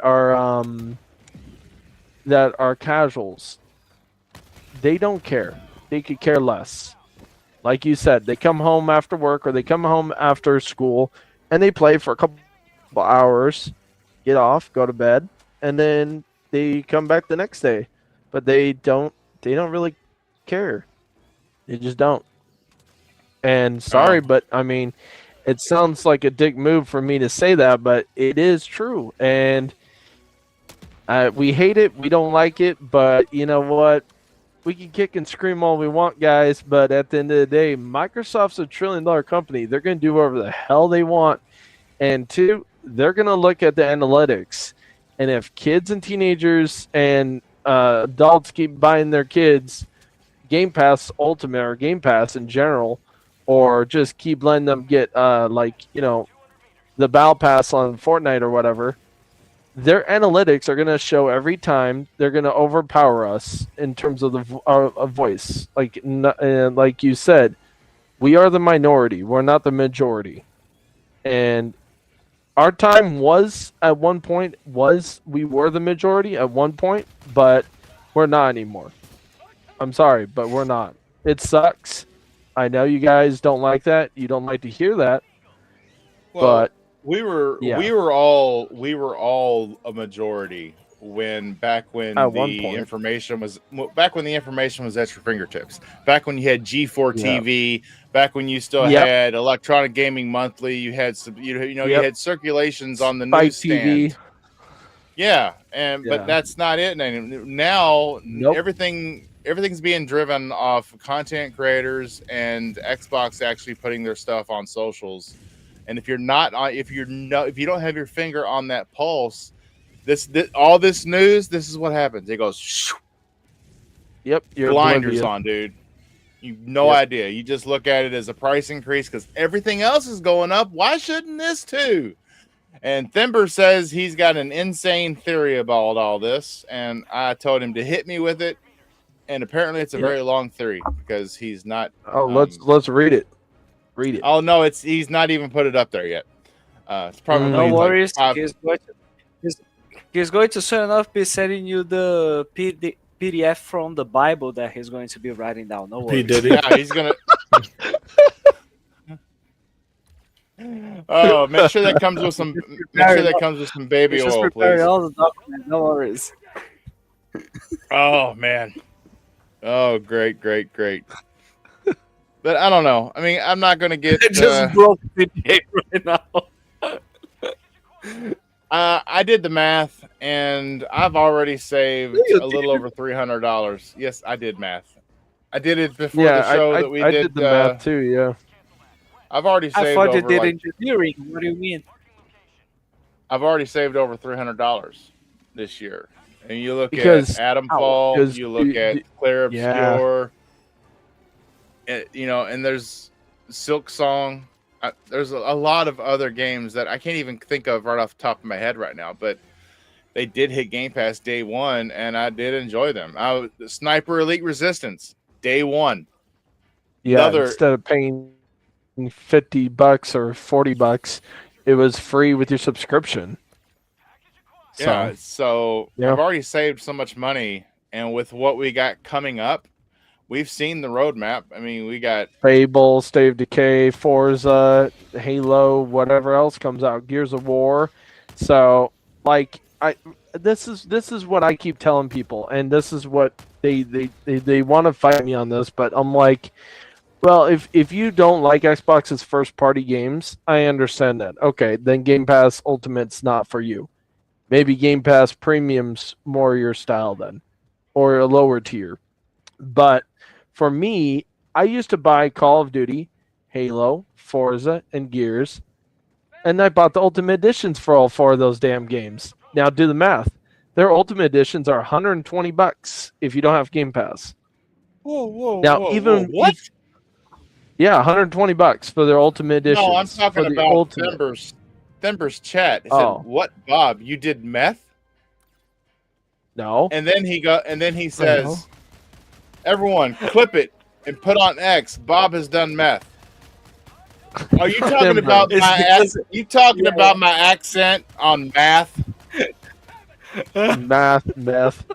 are casuals, they don't care. They could care less. Like you said, they come home after work or they come home after school and they play for a couple hours, get off, go to bed, and then they come back the next day. But they don't really care. They just don't. And sorry, but I mean, it sounds like a dick move for me to say that, but it is true. And we hate it. We don't like it. But you know what? We can kick and scream all we want, guys. But at the end of the day, Microsoft's $1 trillion company. They're going to do whatever the hell they want. And two, they're going to look at the analytics. And if kids and teenagers and adults keep buying their kids Game Pass Ultimate or Game Pass in general, or just keep letting them get the Battle Pass on Fortnite or whatever, their analytics are going to show every time they're going to overpower us in terms of the voice. Like you said, we are the minority. We're not the majority. And our time was at one point we were the majority at one point, but we're not anymore. I'm sorry, but we're not. It sucks. I know you guys don't like that. You don't like to hear that. Well, but we were all a majority back when the information was at your fingertips. Back when you had G4 TV, back when you still had Electronic Gaming Monthly, you had you had circulations on the newsstand. TV. Yeah, but that's not it now. Everything's being driven off content creators and Xbox actually putting their stuff on socials. And if you don't have your finger on that pulse, all this news, this is what happens. It goes, shoo. Yep, you're blinders on, dude. You've no idea. You just look at it as a price increase because everything else is going up. Why shouldn't this too? And Thimber says he's got an insane theory about all this, and I told him to hit me with it. And apparently, it's a very long theory because he's not. Oh, let's read it. Read it. Oh no, he's not even put it up there yet. It's probably no worries. He's going to soon enough be sending you the PDF from the Bible that he's going to be writing down. No worries. He did it. Yeah, he's gonna. Oh, make sure that comes with some. Make sure that comes with some baby oil, please. All the documents. No worries. Oh man. Oh, great. But I don't know. I mean, I'm not going to get... It just broke the game right now. I did the math, and I've already saved a little over $300. Yes, I did math. I did it before the show that we did. I did the math too, yeah. I've already saved I thought you did engineering. What do you mean? I've already saved over $300 this year. And you look at Adamfall, you look at Clear Obscure, and there's Silk Song. There's a lot of other games that I can't even think of right off the top of my head right now, but they did hit Game Pass day one, and I did enjoy them. Sniper Elite Resistance. day one. Yeah, Another instead of paying $50 or $40, it was free with your subscription. yeah, so yeah. I've already saved so much money, and with what we got coming up, we've seen the roadmap. I mean, we got Fable, State of Decay, Forza, Halo, whatever else comes out, Gears of War. So, like, this is what I keep telling people, and this is what they want to fight me on this, but I'm like, well, if you don't like Xbox's first party games, I understand that. Okay, then Game Pass Ultimate's not for you. Maybe Game Pass Premium's more your style then, or a lower tier. But for me, I used to buy Call of Duty, Halo, Forza, and Gears, and I bought the Ultimate Editions for all four of those damn games. Now do the math. Their Ultimate Editions are $120 if you don't have Game Pass. Now what? Yeah, $120 for their Ultimate Editions. No, I'm talking for the about Ultimate. Thember's chat. It Oh. said, "What, Bob? You did meth?" No. And then he says, "Everyone, clip it and put on X. Bob has done meth." Are you talking about you talking about my accent on math? Meth.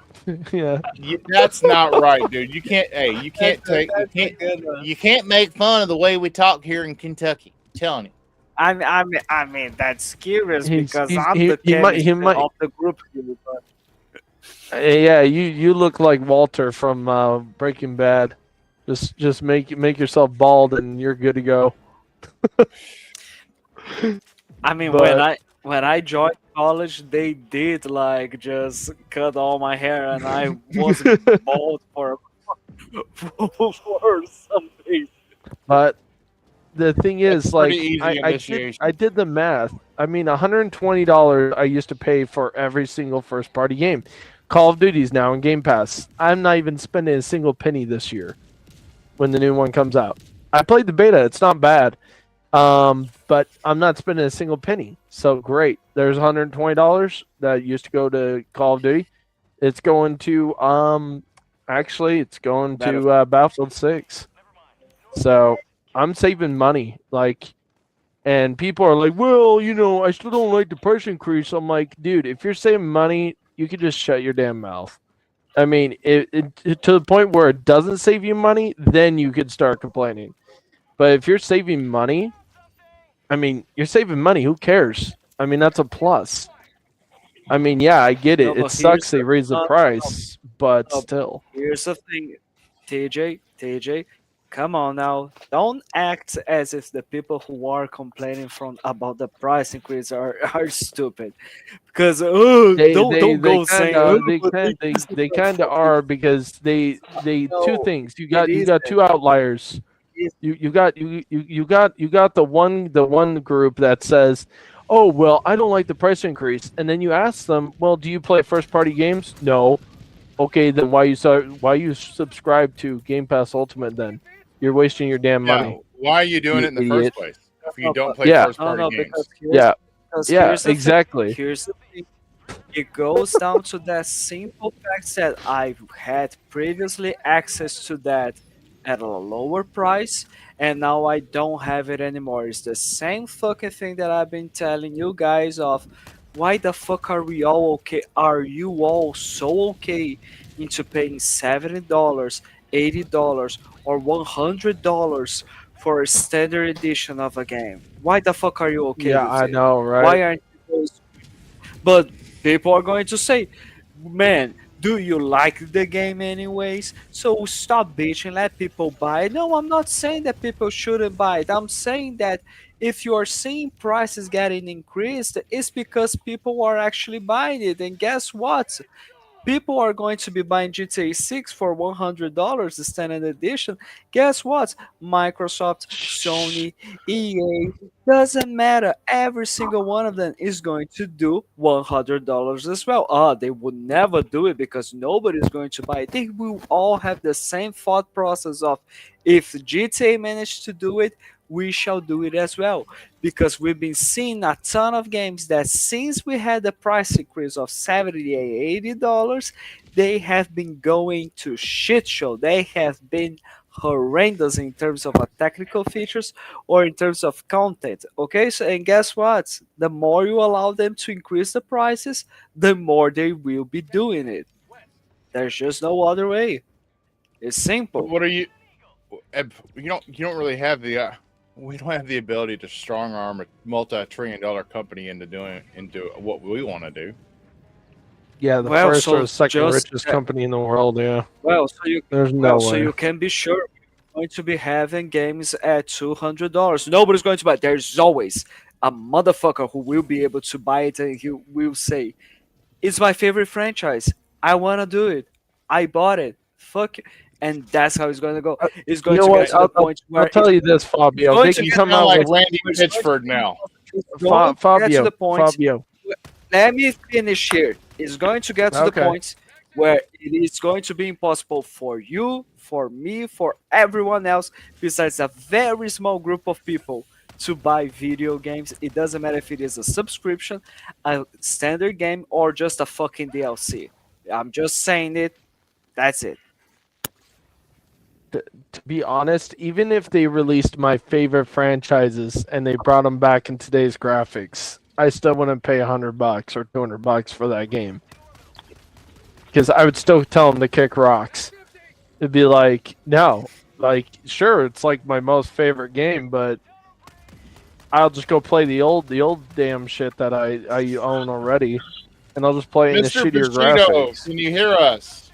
Yeah. That's not right, dude. You can't. Hey, you can't make fun of the way we talk here in Kentucky. I'm telling you. I mean, that's curious because He the chemist of the group here, but Yeah, you look like Walter from Breaking Bad. Just make yourself bald and you're good to go. I mean, But- when I joined college, they did like just cut all my hair, and I was bald for some days. But the thing is, That's like, pretty easy initiation. I did the math. I mean, $120 I used to pay for every single first party game. Call of Duty's now in Game Pass. I'm not even spending a single penny this year when the new one comes out. I played the beta. It's not bad. But I'm not spending a single penny. So great. There's $120 that used to go to Call of Duty. It's going to Battlefield 6. So I'm saving money. Like, and people are like, well, I still don't like the price increase. I'm like, dude, if you're saving money, you could just shut your damn mouth. I mean, it to the point where it doesn't save you money, then you could start complaining. But if you're saving money, I mean, you're saving money. Who cares? I mean, that's a plus. I mean, yeah, I get it. No, It sucks they raise the price, but no. still. Here's the thing, TJ, come on now. Don't act as if the people who are complaining about the price increase are stupid. Because don't go saying they kind of are because they No, two things. You it got isn't. two outliers. It- You got the one group that says, "Oh, well, I don't like the price increase." And then you ask them, "Well, do you play first party games?" No. Okay, then why you subscribe to Game Pass Ultimate then? You're wasting your damn money. Why are you doing You it in the idiot. first place if you don't play Yeah. first party games? because Yeah. Yeah, here's the thing. exactly. Here's the thing. It goes down to that simple fact that I've had previously access to that at a lower price, and now I don't have it anymore. It's the same fucking thing that I've been telling you guys of why the fuck are we all okay? Are you all so okay into paying $70, $80, or $100 for a standard edition of a game? Why the fuck are you okay Yeah, with I it? know, right? Why aren't you those? But people are going to say, man, do you like the game anyways? So stop bitching, let people buy it. No, I'm not saying that people shouldn't buy it. I'm saying that if you're seeing prices getting increased, it's because people are actually buying it. And guess what? People are going to be buying GTA 6 for $100, the standard edition. Guess what? Microsoft, Sony, EA, doesn't matter. Every single one of them is going to do $100 as well. They would never do it because nobody's going to buy it. They will all have the same thought process of if GTA managed to do it, we shall do it as well. Because we've been seeing a ton of games that since we had the price increase of $70 $80, they have been going to shit show. They have been horrendous in terms of technical features or in terms of content. Okay, so and guess what? The more you allow them to increase the prices, the more they will be doing it. There's just no other way. It's But simple. what are you? You don't really have the. We don't have the ability to strong arm a multi-trillion-dollar company into what we want to do. Yeah, the Well, first or so the second just richest company in the world. Yeah, well, so you there's no well, so way. you can be sure we're going to be having games at $200. Nobody's going to buy. There's always a motherfucker who will be able to buy it, and he will say, "It's my favorite franchise. I wanna do it. I bought it. Fuck it." And that's how it's going to go. It's You going know to get what? to the point I'll where tell you this, Fabio. going They to can You get come sound out like with Randy it's going to Pitchford now. it's going to get to the point. Fabio. Let me finish here. It's going to get to the Okay. point where it is going to be impossible for you, for me, for everyone else, besides a very small group of people, to buy video games. It doesn't matter if it is a subscription, a standard game, or just a fucking DLC. I'm just saying it. That's it. To be honest, even if they released my favorite franchises and they brought them back in today's graphics, I still wouldn't pay $100 or $200 for that game because I would still tell them to kick rocks. It'd be like, no, like sure, it's like my most favorite game, but I'll just go play the old damn shit that I own already, and I'll just play it in the Mr. shittier Bushido, graphics. can you hear us?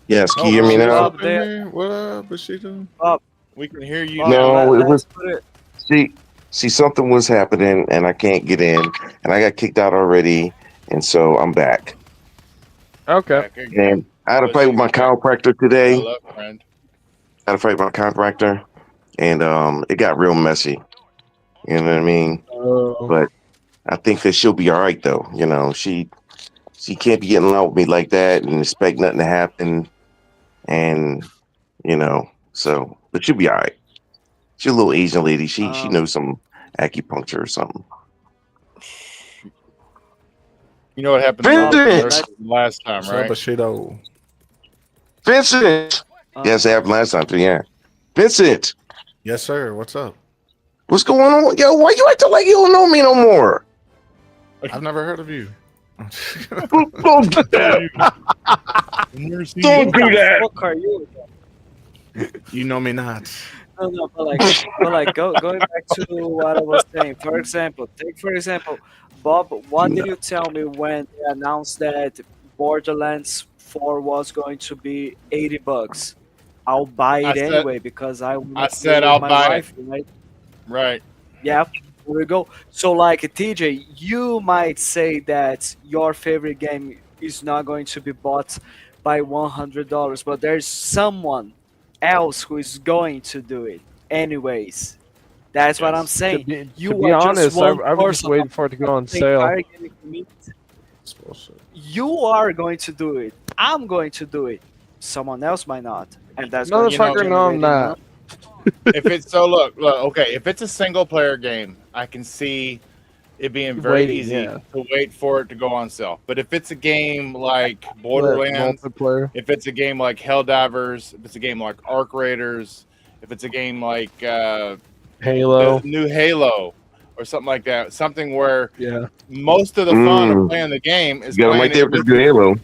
Yes, can Oh, you hear me Bushido's now? up in here? What up, Bushido? We can hear you Bob, now. No, it let's was put it. see something was happening and I can't get in and I got kicked out already and so I'm back. Okay. Back again. And I had to fight with my chiropractor today. Hello, friend. I had to fight with my chiropractor and it got real messy. You know what I mean? But I think that she'll be all right though. You know, she can't be getting along with me like that and expect nothing to happen. And you know, so but she'll be all right. She's a little Asian lady. She knows some acupuncture or something. You know what happened Vincent! last time, What's up, right? Bushido? Vincent. Yes, it happened last time too. Yeah, Vincent. Yes, sir. What's up? What's going on? Yo, why you acting like you don't know me no more? I've never heard of you. Don't do that. Don't do that. Fuck are you? You know me not. No, going back to what I was saying. For example, Bob. What did you tell me when they announced that Borderlands 4 was going to be $80? I'll buy it anyway because I said with I'll my buy wife, right? Right. Yeah, there we go. So, like TJ, you might say that your favorite game is not going to be bought by $100, but there's someone else who is going to do it anyways. That's what I'm Yes. saying. To You be are just honest, one I was just person waiting of for it to go on the sale. entire gaming community. That's bullshit. You are going to do it. I'm going to do it. Someone else might not, and that's going to Motherfucker, no, I'm generate not. money. If it's so, look, okay. If it's a single player game, I can see it being very Waiting, easy yeah. to wait for it to go on sale. But if it's a game like Borderlands, Multiplayer. if it's a game like Helldivers, if it's a game like Arc Raiders, if it's a game like Halo. the new Halo or something like that, something where Yeah. most of the fun of Mm. playing the game is You got him playing right there it with with the Halo.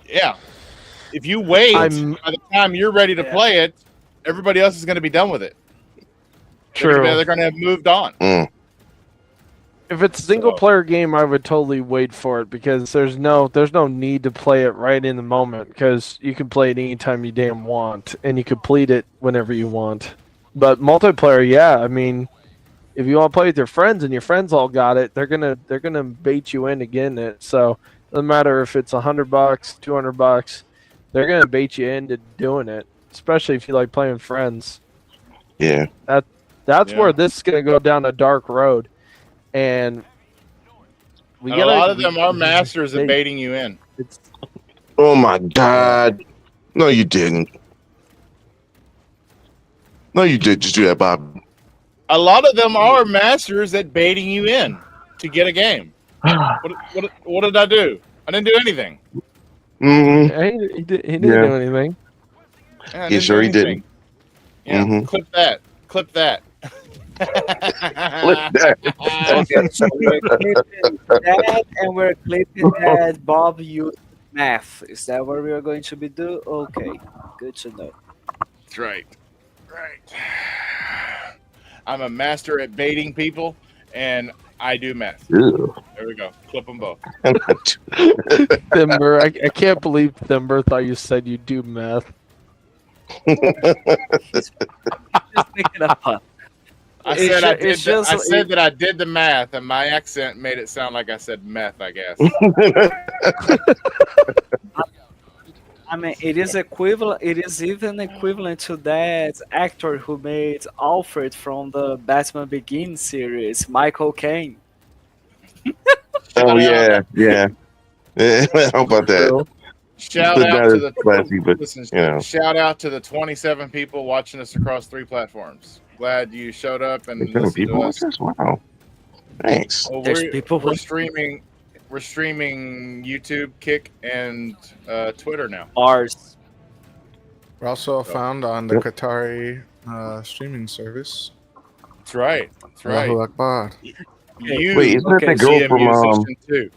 Yeah. If you wait, I'm- by the time you're ready to Yeah. play it, everybody else is going to be done with it. True. They're going to have moved on. Mm. If it's a single player game, I would totally wait for it because there's no need to play it right in the moment because you can play it anytime you damn want and you complete it whenever you want. But multiplayer, yeah, I mean, if you want to play with your friends and your friends all got it, they're gonna bait you into getting it. So it doesn't matter if it's $100, $200, they're gonna bait you into doing it, especially if you like playing with friends. Yeah. That's Yeah. where this is gonna go down a dark road. And And a lot of them are masters of baiting you in. It's, Oh my God. No, you didn't. No, you did just do that, Bob. A lot of them are masters at baiting you in to get a game. What did I do? I didn't do anything. Mm-hmm. He didn't Yeah. do anything. Yeah, I He didn't sure do he anything. didn't. Yeah, Mhm. clip that. Clip that. Look at Okay, so we're clipping that, and we're clipping that Bob used math. Is that what we are going to be do? Okay, good to know. That's right. Right. I'm a master at baiting people, and I do math. Ew. There we go. Clip them both. Thimber, I can't believe Thimber thought you said you do meth. He's just making a pun. I It's said ju- I it's did. just- I said that I did the math, and my accent made it sound like I said meth. I guess. I mean, it is equivalent. It is even equivalent to that actor who made Alfred from the Batman Begins series, Michael Caine. Oh yeah, yeah. How about that? True. Shout But out that to is the classy, but listen. you know, Shout out to the 27 people watching us across 3 platforms. Glad you showed up and there's seven listened to people us. watch this. Wow, thanks. Well, There's people we're with- streaming. We're streaming YouTube, Kick, and Twitter now. Ours. We're also found on the Yep. Qatari streaming service. That's right. That's right. Allahu Akbar. You Wait, isn't Okay, that that be girl a from musician too.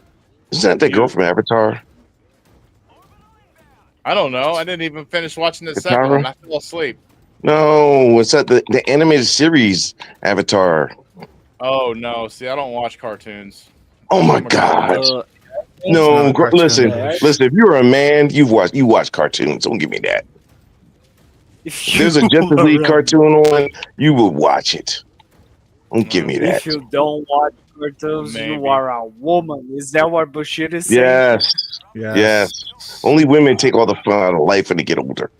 Isn't that that girl You. from Avatar? I don't know. I didn't even finish watching the Katara? second one. I fell asleep. No, it's that the animated series Avatar. Oh no! See, I don't watch cartoons. Oh my I'm a god. Uh, No, It's not a cartoon. listen, Yeah. listen. If you're a man, you watch cartoons. Don't give me that. If there's a Justice League cartoon on, you will watch it. Don't give me that. If you don't watch cartoons, Maybe. you are a woman. Is that what Bushir is saying? Yes, yes. Only women take all the fun out of life when they get older.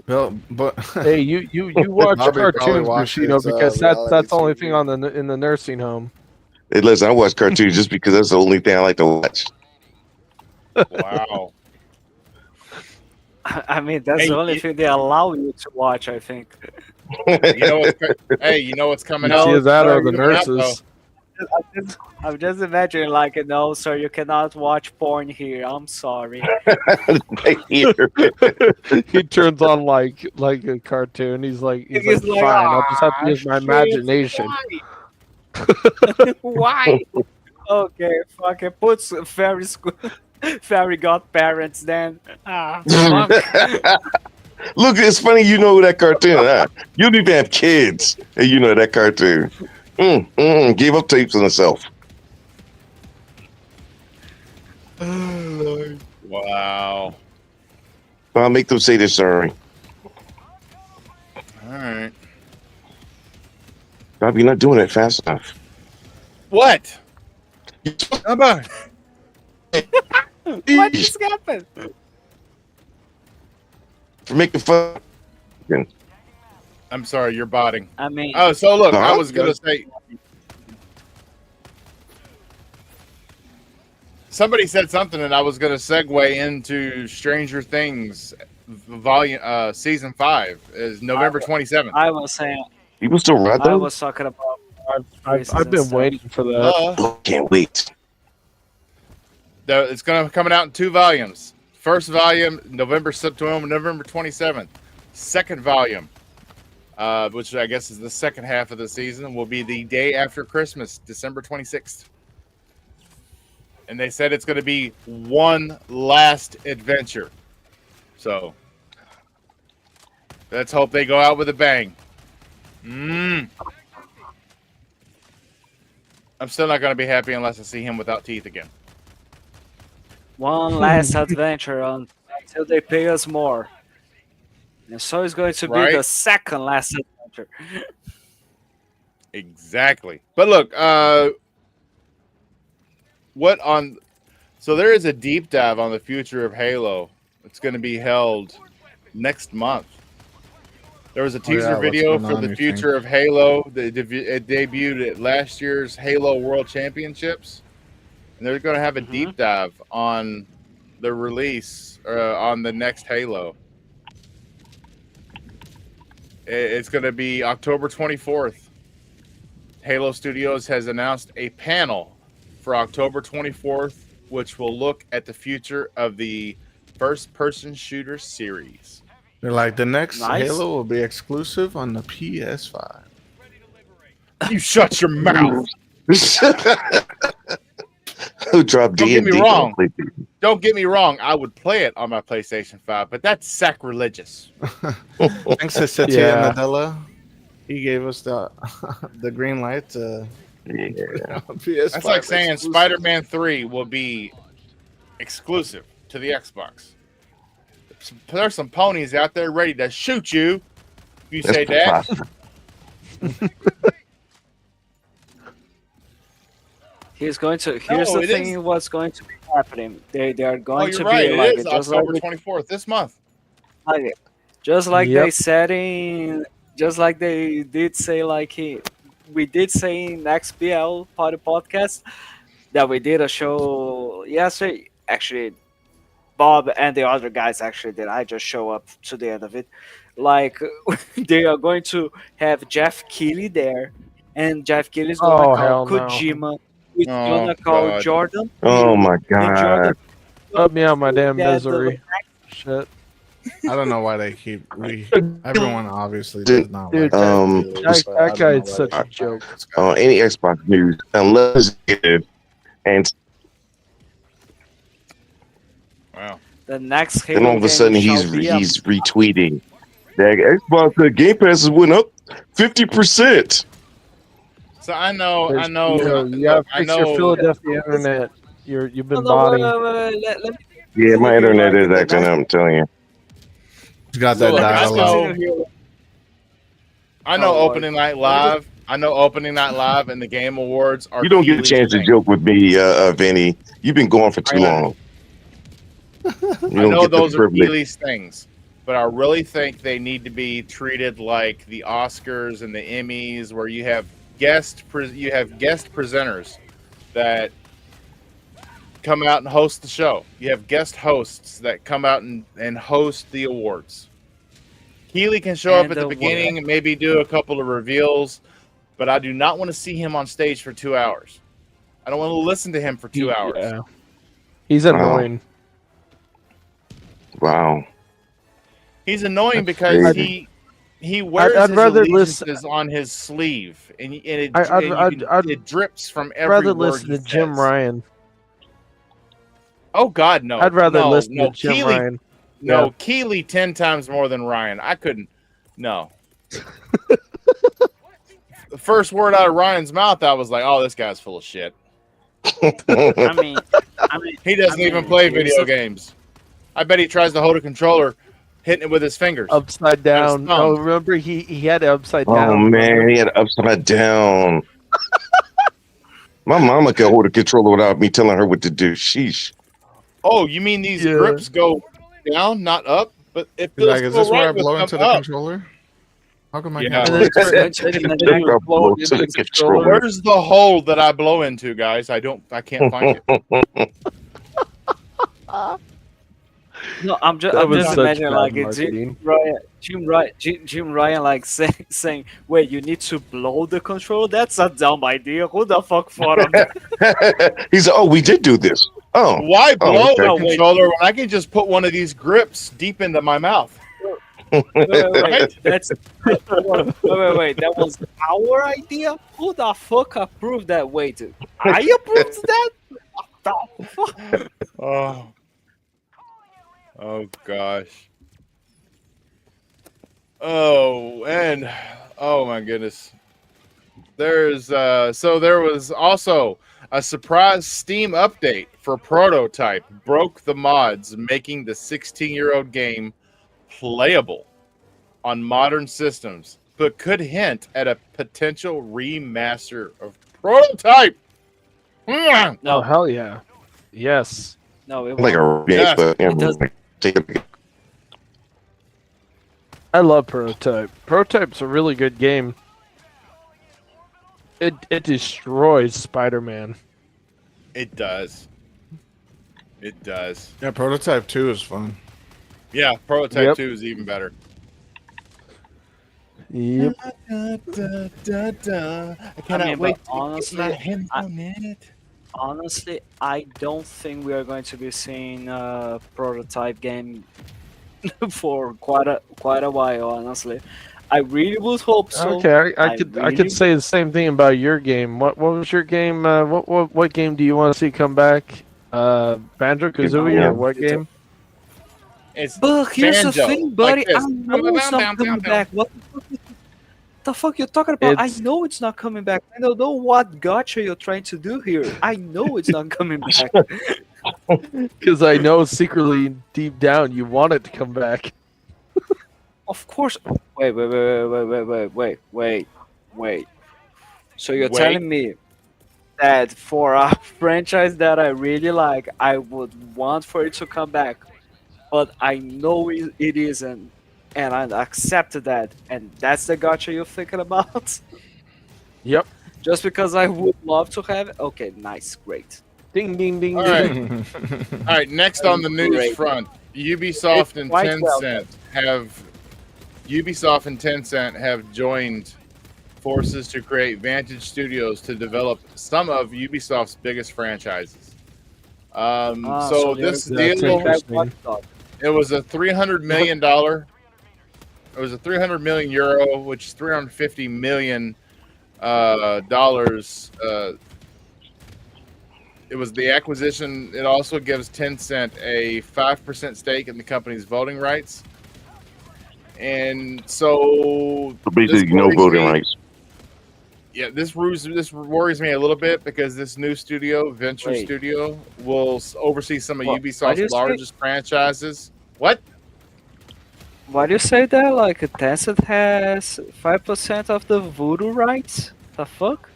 Well, but Hey, you watch Bobby probably cartoons, watches, Bushido, because reality that's the only TV. thing on in the nursing home. Hey, listen, I watch cartoons just because that's the only thing I like to watch. Wow. I mean, that's Hey, the only you- thing they allow you to watch, I think. You know what's hey, you know what's coming It's out? either that or Sorry, the coming out, nurses. I'm just imagining, like, no, sir, you cannot watch porn here. I'm sorry. Here. He turns on like a cartoon. He's like, He's fine. like, I'll just have to use my shit, imagination. Why? Okay, fucking put some fairy godparents then. Ah, fuck. Look, it's funny you know that cartoon. Huh? You don't even have kids, and you know that cartoon. Gave up tapes on herself. Wow. I'll make them say they're sorry. All right. Bob, you're not doing it fast enough. What? How about? What just happened? For making fun. I'm sorry, you're botting. I mean, Oh, so look, I Huh? was gonna say. Somebody said something, and I was gonna segue into Stranger Things, volume season 5 is November 27th. I was saying, People still ride I those? was talking about. I've been waiting for that. Oh, can't wait. It's gonna coming out in 2 volumes. First volume, November 27th. Second volume, which I guess is the second half of the season, will be the day after Christmas, December 26th. And they said it's going to be one last adventure. So let's hope they go out with a bang. I'm still not going to be happy unless I see him without teeth again. One last adventure until they pay us more. And so it's going to be Right. the second last adventure. Exactly. But look, so there is a deep dive on the future of Halo. It's going to be held next month. There was a teaser what's video going for on, the you future of Halo. It debuted at last year's Halo World Championships. And they're going to have a deep dive on the release on the next Halo. It's going to be October 24th. Halo Studios has announced a panel for October 24th, which will look at the future of the first-person shooter series. They're like, the next Nice. Halo will be exclusive on the PS5. You shut your mouth. Who dropped Don't get me D&D wrong. completely? Don't get me wrong. I would play it on my PlayStation 5, but that's sacrilegious. Thanks to Satya Yeah. Nadella. He gave us the the green light to Yeah. PS5. That's like saying exclusive. Spider-Man 3 will be exclusive to the Xbox. There's some ponies out there ready to shoot you if you say that. preposterous. Here's the it thing. is. What's going to be happening? They are Oh, going you're to right. be It like is just October like 24th this month. just like Yep. they said in just like they did say we did say in XBL Party Podcast that we did a show yesterday. Actually, Bob and the other guys actually did. I just show up to the end of it. Like they are going to have Jeff Keighley there, and Jeff Keighley is gonna Oh, call hell no. Kojima. He's Oh, gonna call God. Jordan. Oh my And Jordan god. Put me on my damn Yeah, misery. Shit. I don't know why they keep. Everyone obviously does not Dude, like um, Keighley, That, but I that don't know guy's why such they a keep joke. backing this guy. Any Xbox news, unless it and Wow. The next then Halo all of a game sudden shall he's be he's retweeting that Xbox Game Passes went up 50%. So I know. You gotta Look, I fix your know. Philadelphia internet. You've been No, wait, botting. wait, let me Yeah, my continue here, internet like, is the acting next- up, I'm telling you. He's got that Look, data I Let's know- low. continue here. I know Oh, Lord. opening night live. I know opening night live and the Game Awards are. You don't get a Keighley's chance to thing. joke with me, Vinny. You've been going for too I know. long. You I don't know get the those are privilege. Keighley's things, but I really think they need to be treated like the Oscars and the Emmys, where you have guest presenters that come out and host the show. You have guest hosts that come out and host the awards. Keighley can show up And at the the beginning and maybe do a couple of reveals, but I do not want to see him on stage for 2 hours. I don't want to listen to him for 2 hours. Yeah. He's annoying. Wow. He's annoying That's because crazy. he wears I'd his rather allegiances on his sleeve, and it drips from I'd every rather word listen he to Jim says. Ryan. Oh God, no! I'd rather no, listen no, to Jim Keighley, Ryan. No, Yeah. Keighley 10 times more than Ryan. I couldn't. No. The first word out of Ryan's mouth, I was like, "Oh, this guy's full of shit." I mean, He doesn't even mean, play here's video the- games. I bet he tries to hold a controller, hitting it with his fingers. Upside down. thumb. Oh, remember he had it upside Oh down. man, remember? he had it upside down. My mama can hold a controller without me telling her what to do. Sheesh. Oh, you mean these Yeah. grips go down, not up? But it He's feels like, is so this where I right with blow them into the up. controller? How come I Yeah. can't And blow then into it's the going to blow to into the the controller. controller. Where's the hole that I blow into, guys? I can't find it. no, I'm That was just such imagining bad like marketing. Jim Ryan like saying, "Wait, you need to blow the controller? That's a dumb idea. Who the fuck thought of that?" He's like, oh, we did do this. Oh, Why blow okay. a No, wait. controller when I can just put one of these grips deep into my mouth? Wait. That's wait. That was our idea. Who the fuck approved that? Wait, I approved that? What the fuck? Oh gosh. Oh my goodness. There was also a surprise Steam update for Prototype broke the mods, making the 16-year-old game playable on modern systems, but could hint at a potential remaster of Prototype. Oh, No, hell yeah. Yes. no, it like a won't. remake, Yes. but It does- take it. I love Prototype. Prototype's a really good game. It destroys Spider-Man. It does. It does. Yeah, Prototype 2 is fun. Yeah, Prototype Yep. 2 is even better. Yep. I cannot wait but to get my hands on it. honestly, I don't think we are going to be seeing a prototype game for quite a while. Honestly, I really would hope so. Okay, I I could really say the same thing about your game. What was your game? What game do you want to see come back? Banjo Kazooie Yeah. or what game? It's But here's the banjo, thing, like buddy. I this. know it's not coming back. What the fuck you talking about? I It's know it's not coming back. I don't know what gotcha you're trying to do here. I know it's not coming back. because I know secretly deep down you want it to come back. Of course. Wait. So you're Wait. telling me that for a franchise that I really like, I would want for it to come back, but I know it isn't, and I accept that, and that's the gotcha you're thinking about? Yep. Just because I would love to have it? Okay, nice, great. Ding ding ding. All ding. right. All right, next on the news Great. front, Ubisoft and quite well Ubisoft and Tencent have joined forces to create Vantage Studios to develop some of Ubisoft's biggest franchises. So this that's deal, interesting. it was a $300 million. It was a 300 million euro, which is 350 million dollars. It was the acquisition. It also gives Tencent a 5% stake in the company's voting rights. And so Basically, no voting rights. Yeah, this worries me a little bit because this new studio, Venture Wait. Studio, will oversee some of What do you Ubisoft's say? largest franchises. What? Why do you say that? Like, Tencent has 5% of the voodoo rights? The fuck?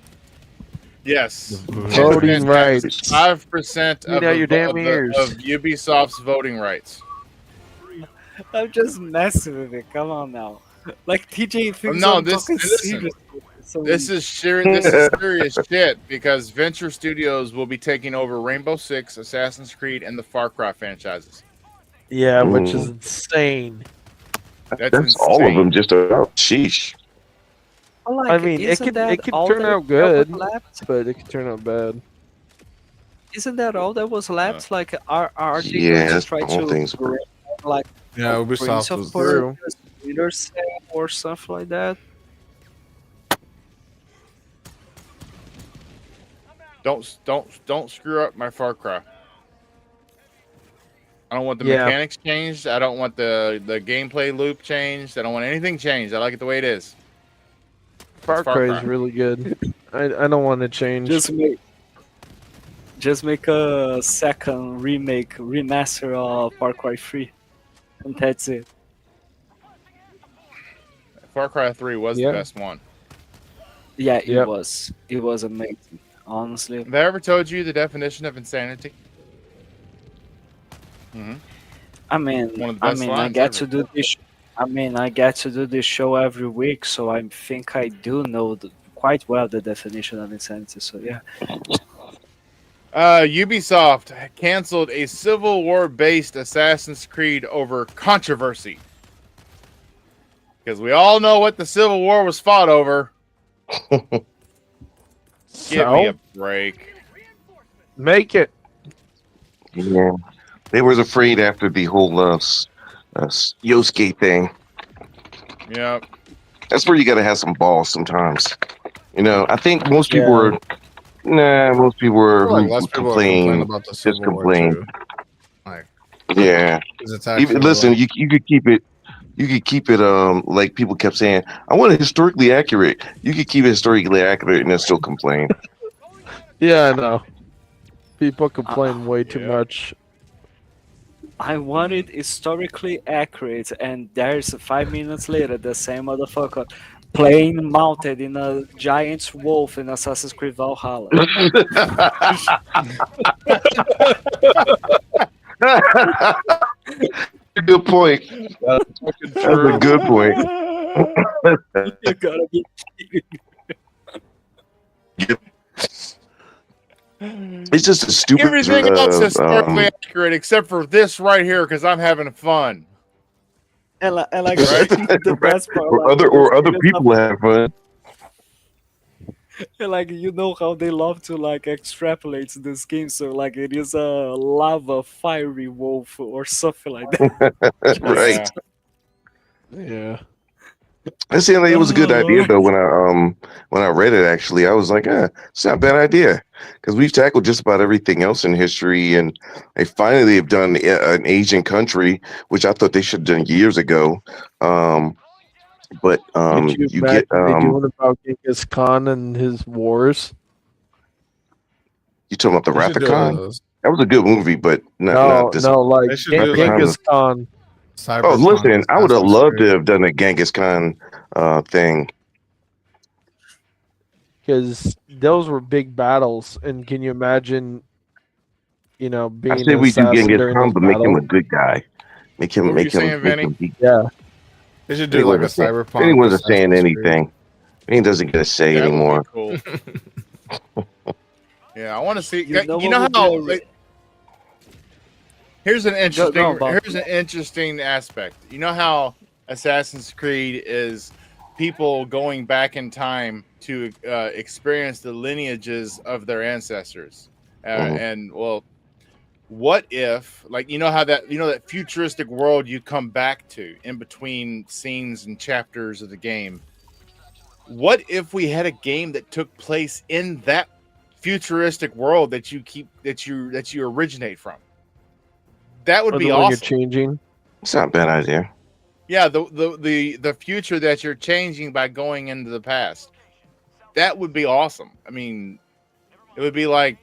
Yes. Voting rights. 5% Clean out your damn ears. of Ubisoft's voting rights. I'm just messing with it. Come on now. Like, TJ thinks No, I'm talking listen. seriously. So This is serious shit because Venture Studios will be taking over Rainbow Six, Assassin's Creed, and the Far Cry franchises. Yeah, which is insane. That's all of insane. them. Just about sheesh. like, I mean, it isn't could that all turn that out good, was left? but it could turn out bad. Isn't that all that was left? Like, are they Yeah, going to that's try the whole to thing's bring, like, Yeah, a Prince Ubisoft of was True. Persia Splinter Cell or something like that? Don't screw up my Far Cry. I don't want the Yeah. mechanics changed. I don't want the gameplay loop changed. I don't want anything changed. I like it the way it is. Far Far Cry Cry. is really good. I don't want to change. Just make a second remaster of Far Cry 3, and that's it. Far Cry 3 was Yeah. the best one. Yeah, it Yep. was. It was amazing. Honestly, Have I ever told you the definition of insanity? Mm-hmm. I mean, One of the I best mean, I lines get ever. to do this. I mean, I get to do this show every week, so I think I do know quite well the definition of insanity. So yeah, Ubisoft canceled a Civil War-based Assassin's Creed over controversy. Because we all know what the Civil War was fought over. Give me a So break. make it. Yeah, they was afraid after the whole Yosuke thing. Yep. That's where you got to have some balls sometimes. You know, I think most people Yeah. were. Nah, most people were I feel like who less people complain complain. about the Just Civil War complain. too. Like, Yeah. 'cause it's actually Even, listen, like, you could keep it. You could keep it. Like people kept saying, I want it historically accurate. You could keep it historically accurate and then still complain. Yeah, I know. People complain way too Yeah. much. I want it historically accurate, and there's 5 minutes later the same motherfucker playing mounted in a giant wolf in Assassin's Creed Valhalla. Good point. That's a good point. You gotta be It's just a stupid. Everything else is historically accurate except for this right here because I'm having fun. and like Right? the Right. best part, Or like other the or other thing is people have fun. like you know how they love to like extrapolate this game, so like it is a lava fiery wolf or something like that. Right. Yeah. Yeah. It seemed like it was a good Oh idea Lord. though when I read it. Actually, I was like, it's not a bad idea because we've tackled just about everything else in history, and they finally have done an Asian country, which I thought they should have done years ago. Um, but Could you you imagine get they doing about Genghis Khan and his wars? you talking about the They Wrath should of do Khan? a. That was a good movie, but not No, this. no, like They should do Wrath of like a Genghis Khan. Khan. Oh, cyberpunk listen, I would have Assassin's loved to Creed. have done a Genghis Khan thing. Because those were big battles. And can you imagine, I being say an we do assassin Genghis during Khan, those but make him battles? a good guy. Make What him, were you make him, saying, make Vinny? him be. Yeah, They should Vinny do like a wasn't saying. Vinny cyberpunk wasn't saying Assassin's Creed. anything. Vinny doesn't get a say That would be anymore. cool. Yeah, I want to see. You know You what know would be how? a Like, here's an go on, interesting. Bob. Here's an interesting aspect. You know how Assassin's Creed is people going back in time to experience the lineages of their ancestors, Mhm. and well, what if, like, that futuristic world you come back to in between scenes and chapters of the game? What if we had a game that took place in that futuristic world that you originate from? That would or the be one you're awesome. changing. It's not a bad idea. Yeah, the future that you're changing by going into the past. That would be awesome. I mean, it would be like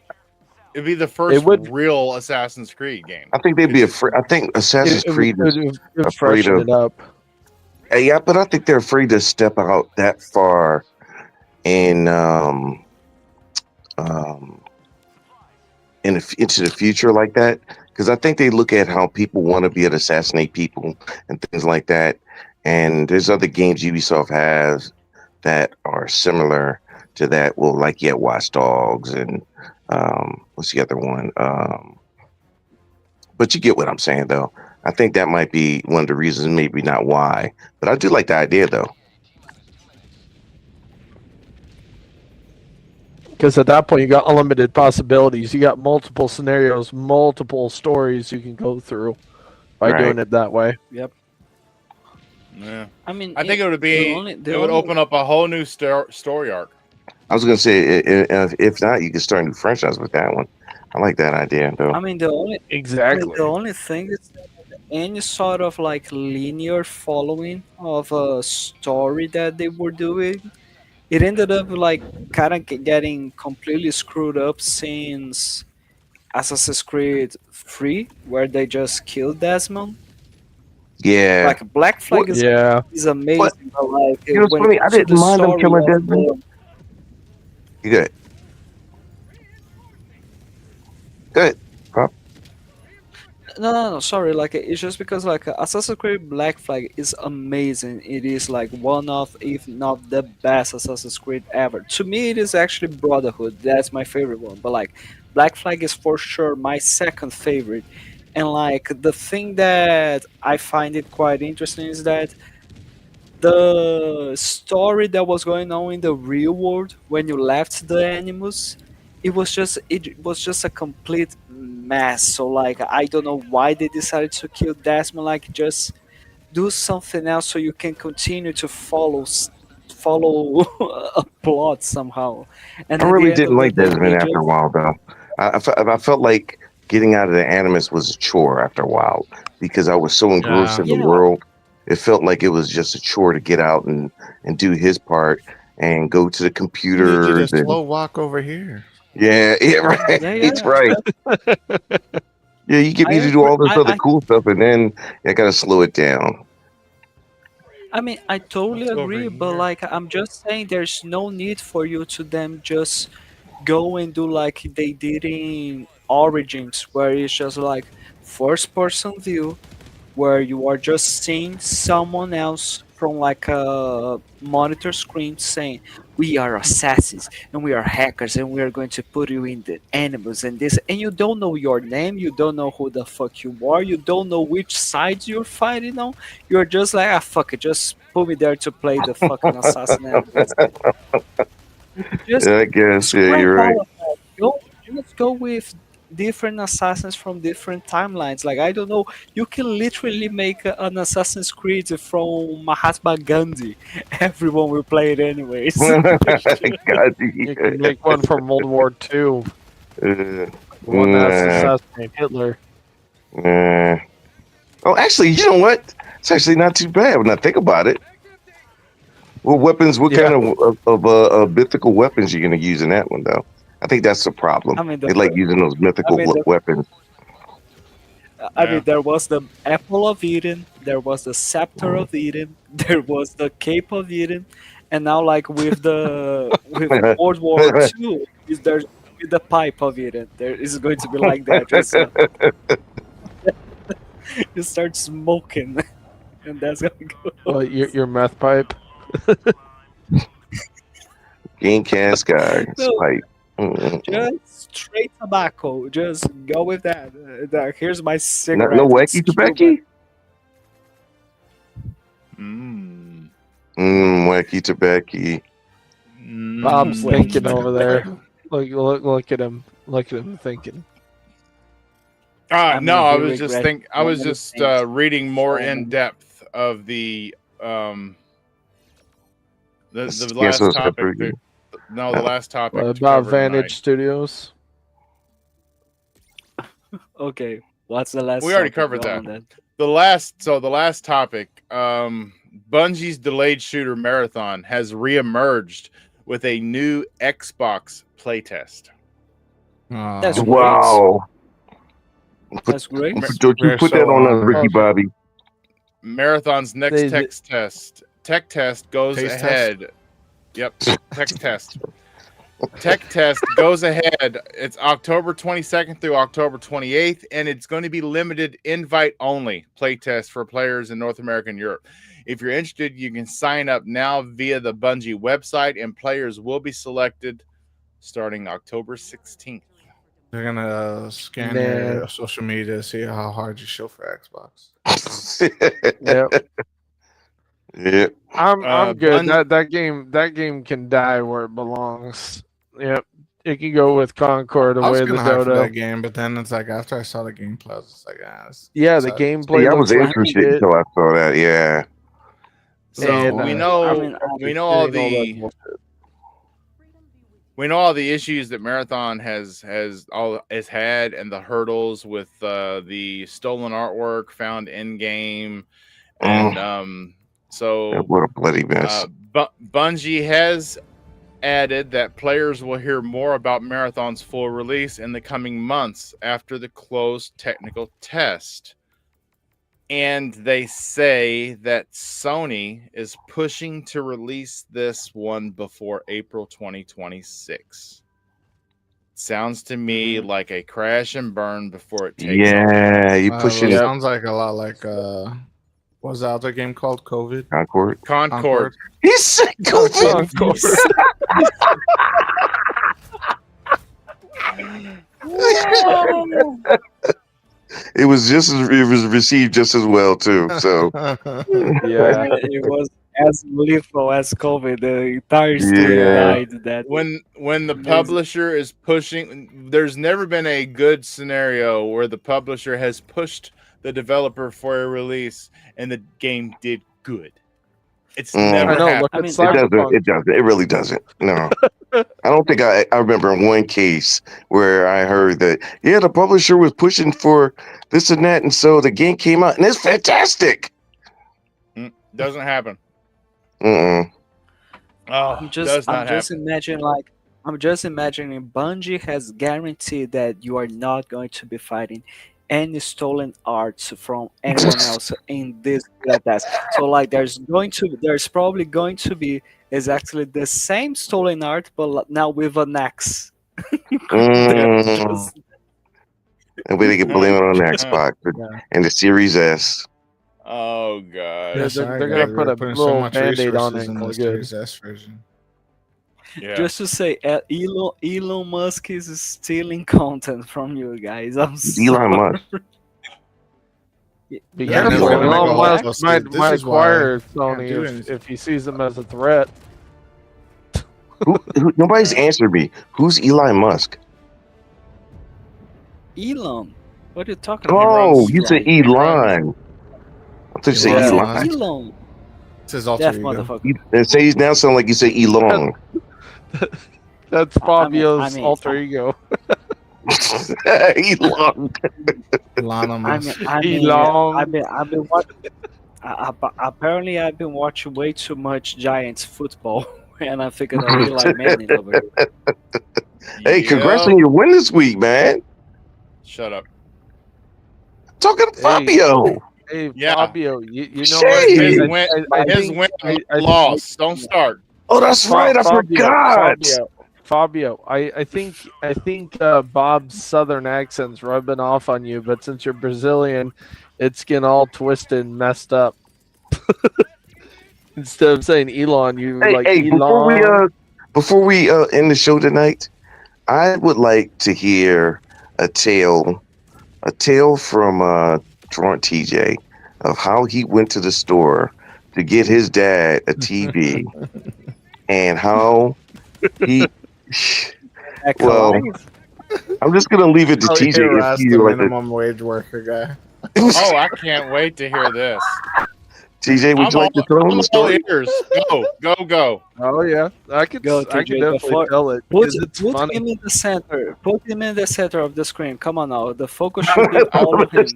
it'd be the It first would, real Assassin's Creed game. I think they'd be It's afraid. I think Assassin's Creed is it would afraid freshen of. it up. Yeah, but I think they're afraid to step out that far in um into the future like that because I think they look at how people want to be able to assassinate people and things like that. And there's other games Ubisoft has that are similar to that. Well, like Watch Dogs and what's the other one? But you get what I'm saying, though. I think that might be one of the reasons, maybe not why, but I do like the idea, though. Because at that point, you got unlimited possibilities. You got multiple scenarios, multiple stories you can go through by Right. doing it that way. Yep. Yeah, I mean, I think it would be. the It would only open up a whole new story arc. I was gonna say, if not, you could start a new franchise with that one. I like that idea, though. I mean, Exactly. the only thing is that any sort of like linear following of a story that they were doing, it ended up like kind of getting completely screwed up since Assassin's Creed 3, where they just killed Desmond. Yeah. Like Black Flag What? Yeah. is amazing, but like You know, it's when funny. it I comes to didn't the mind them story killing of Desmond. You good? Good. Huh? no, sorry, like it's just because like Assassin's Creed Black Flag is amazing. It is like one of, if not the best Assassin's Creed ever. To me, it is actually Brotherhood. That's my favorite one. But like Black Flag is for sure my second favorite. And like the thing that I find it quite interesting is that the story that was going on in the real world when you left the animus, it was just a complete mess. So like I don't know why they decided to kill Desmond. Like just do something else so you can continue to follow a plot somehow. And I at the really end didn't of the like day Desmond they after a just while, though. I felt like getting out of the Animus was a chore after a while because I was so engrossed Yeah. in the yeah. world. It felt like it was just a chore to get out and do his part and go to the You need you to computers and slow walk over here. yeah, right. Yeah, It's yeah. right. Yeah, you get I me to do agree. all this other cool stuff, and then I gotta slow it down. I mean, I totally What's over agree, but here? like I'm just saying, there's no need for you to them just go and do like they did in Origins, where it's just like first person view, where you are just seeing someone else from like a monitor screen saying, "We are assassins and we are hackers and we are going to put you in the animals and this," and you don't know your name, you don't know who the fuck you are, you don't know which sides you're fighting on. You're just like, ah, fuck it, just put me there to play the fucking assassin and that's it. Just I guess. Yeah, scrap you're right. all of that. Just go with different assassins from different timelines. Like I don't know, you can literally make an Assassin's Creed from Mahatma Gandhi. Everyone will play it anyways. God, You can make one from World War II, uh, one that's nah, assassinated Hitler. nah. Oh, actually, you know what? It's actually not too bad when I think about it. What weapons? What Yeah. kind of mythical weapons you gonna use in that one though? I think that's the problem. I mean, They like using those I mythical mean, the, weapons. Yeah. there was the Apple of Eden, there was the Scepter of Eden, there was the Cape of Eden, and now like with World War II, is there's with the Pipe of Eden. There is going to be like that. Just you start smoking, and that's gonna go. Well, your meth pipe. Game cast guy, No, Spike. Mm-mm. just straight tobacco. Just go with that. Here's my No cigarette. It's wacky Cuban. tobacco. Mm. Wacky tobacco. Bob's Mm. thinking over there. Look at him. Look at him thinking. I No, mean, I he was just regrets I was so many just things. reading more So in many. depth of the Cancel last his topic. pay-per-view. No, the last topic to About cover Vantage tonight. Studios. Okay, what's the last? We already topic? covered Go that. on then. The last topic, Bungie's delayed shooter marathon has reemerged with a new Xbox playtest. That's Oh, great. Wow! That's great. Don't you we're put that so on us, honored. Ricky Bobby? Marathon's next They- tech test goes Taste test? ahead. Yep, tech test. Tech test goes ahead. It's October 22nd through October 28th, and it's going to be limited invite only play test for players in North America and Europe. If you're interested, you can sign up now via the Bungie website, and players will be selected starting October 16th. They're gonna scan Man. your social media to see how hard you show for Xbox. Yep. Yeah. I'm good. Bun- That game can die where it belongs. Yep. It can go with Concord I was away the gonna hype for dodo. that game, but then it's like after I saw the gameplay, I was just like, Yeah, the sad. gameplay Yeah, I looks was like interested shit. until I saw that. Yeah. So And, we I know mean, we know all getting that the bullshit. we know all the issues that Marathon has had and the hurdles with the stolen artwork found in game, and so What a bloody mess. Bungie has added that players will hear more about Marathon's full release in the coming months after the closed technical test. And they say that Sony is pushing to release this one before April 2026. Sounds to me like a crash and burn before it takes off. Yeah, you Well, pushing it Yep. sounds like a lot like what was the other game called? COVID. Concord. Concord. He said COVID. Concord. It was received just as well too. So Yeah. It was as lethal as COVID. The entire studio Yeah. died. That When the Amazing. publisher is pushing, there's never been a good scenario where the publisher has pushed the developer for a release and the game did good. It's never I know. happened. Look I at mean, it doesn't. Cyberpunk. It doesn't. It really doesn't. No. I don't think I remember one case where I heard that the publisher was pushing for this and that, and so the game came out and it's fantastic. Doesn't happen. Mm-mm. Oh, I'm does not just happen. I'm just imagining Bungie has guaranteed that you are not going to be fighting any stolen arts from anyone else in this beta test. So like there's probably going to be exactly the same stolen art but now with an X. They're just- And we can blame it on the Xbox Yeah. and the Series S. Oh god. They're sorry, gonna guys, put we're a putting so little much Band-Aid on resources it and in call the it good. Series S version. Yeah. Just to say, Elon Musk is stealing content from you guys. I'm Elon sorry. Musk. Be They're never careful. gonna make Elon a Musk post, might dude. This is why acquire you can't Sony do if anything. he sees them as a threat. Nobody's answered me. Who's Elon Musk? Elon, what are you talking about? Oh, you runs- said Eli. Elon. I thought you said Elon Elon. Musk. Elon. It's his alter Deaf ego. motherfucker. And say now sound like you say Elon. That's I mean- Fabio's I mean- alter ego. Elon. Elon Musk. Elon. I've been watching. Apparently, I've been watching way too much Giants football, and I figured out Eli Manning over here. Hey, congrats Yep. on your win this week, man. Shut up. Talking to Hey. Fabio. Hey, Yeah. Fabio, you know Shit. what? His I- win, I his think- win I think- loss. Don't start. Oh, that's right. I forgot. Fabio, I think Bob's southern accent's rubbing off on you, but since you're Brazilian, it's getting all twisted and messed up. Instead of saying Elon, you Hey, like hey, Elon. before we end the show tonight, I would like to hear a tale from Drunk TJ of how he went to the store to get his dad a TV and how he. Well, I'm just gonna leave it to Oh, he TJ if harassed the you like. minimum wage worker guy. Oh, I can't wait to hear this. TJ, would you like to tell him I'm the all story? ears. Go. Oh yeah, I could Go, I could TJ, the definitely floor- tell it Put, because it's put funny. him in the center. Put him in the center of the screen. Come on now. The focus should be all of him. In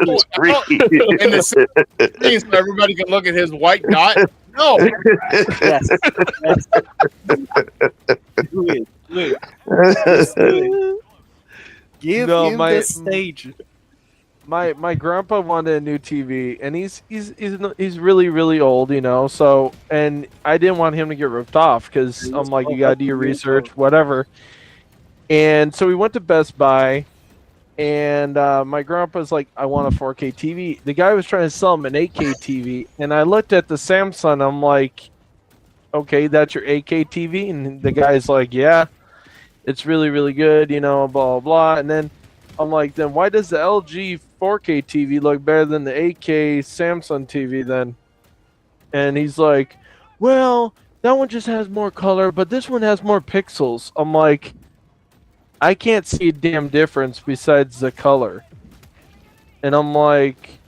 the screen so everybody can look at his white dot. No. Yes. Yes. Do it. Do it. Just do it. Give No, him my- the stage. My grandpa wanted a new TV, and he's really old, you know. So, and I didn't want him to get ripped off because I'm like, you gotta do your research, whatever. And so we went to Best Buy, and my grandpa's like, I want a 4K TV. The guy was trying to sell him an 8K TV, and I looked at the Samsung. I'm like, okay, that's your 8K TV, and the guy's like, yeah, it's really good, you know, blah blah. And then I'm like, then why does the LG 4K TV look better than the 8K Samsung TV then? And he's like, well, that one just has more color, but this one has more pixels. I'm like, I can't see a damn difference besides the color. And I'm like,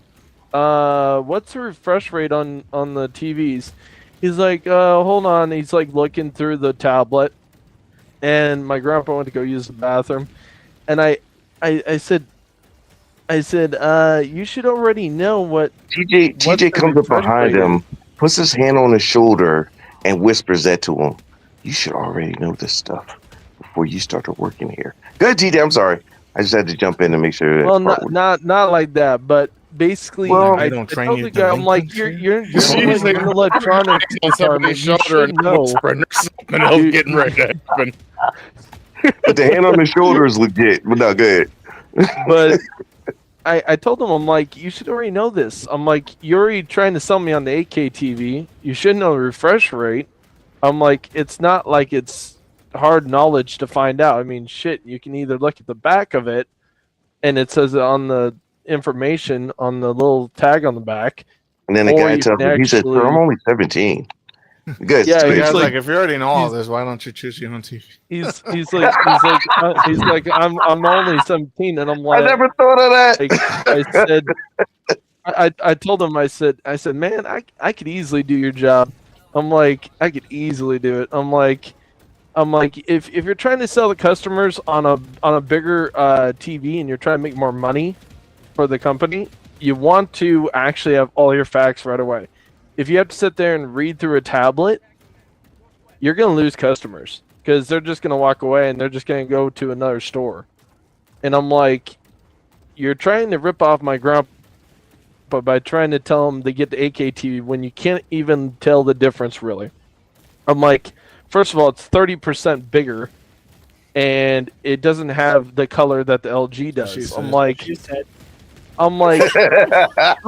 what's the refresh rate on the TVs? He's like, hold on. He's like looking through the tablet. And my grandpa went to go use the bathroom. And I said, you should already know what. TJ What's the comes up refresh behind rate him, puts his hand on his shoulder, and whispers that to him. You should already know this stuff before you started working here. Go ahead, TJ. I'm sorry. I just had to jump in and make sure. Well, not like that, but basically, Well, I they don't train told you the guy, I'm like, delinquency? you're Jeez, in the electronics On somebody's department. You shoulder should and know. whispering or something else Dude. getting ready to happen. But the hand on his shoulder is legit. But no, go ahead. But I told him, I'm like, you should already know this. I'm like, you're already trying to sell me on the 8K TV. You should know the refresh rate. I'm like, it's not like it's hard knowledge to find out. I mean, shit, you can either look at the back of it, and it says it on the information on the little tag on the back. And then the Or guy you tells can him, he said, actually- "Sir, I'm only 17." Good. Yeah, The he's guy's like- like, if you already know all he's- this, why don't you choose your own TV? He's like I'm only 17, and I'm I like, never thought of that. I said, I told him, I said, man, I could easily do your job. I'm like, I could easily do it. I'm like, if you're trying to sell the customers on a bigger TV and you're trying to make more money for the company, you want to actually have all your facts right away. If you have to sit there and read through a tablet, you're going to lose customers because they're just going to walk away and they're just going to go to another store. And I'm like, you're trying to rip off my grandpa by trying to tell them to get the 8K TV when you can't even tell the difference really. I'm like, first of all, it's 30% bigger and it doesn't have the color that the LG does. She I'm said. like, She said, I'm like, let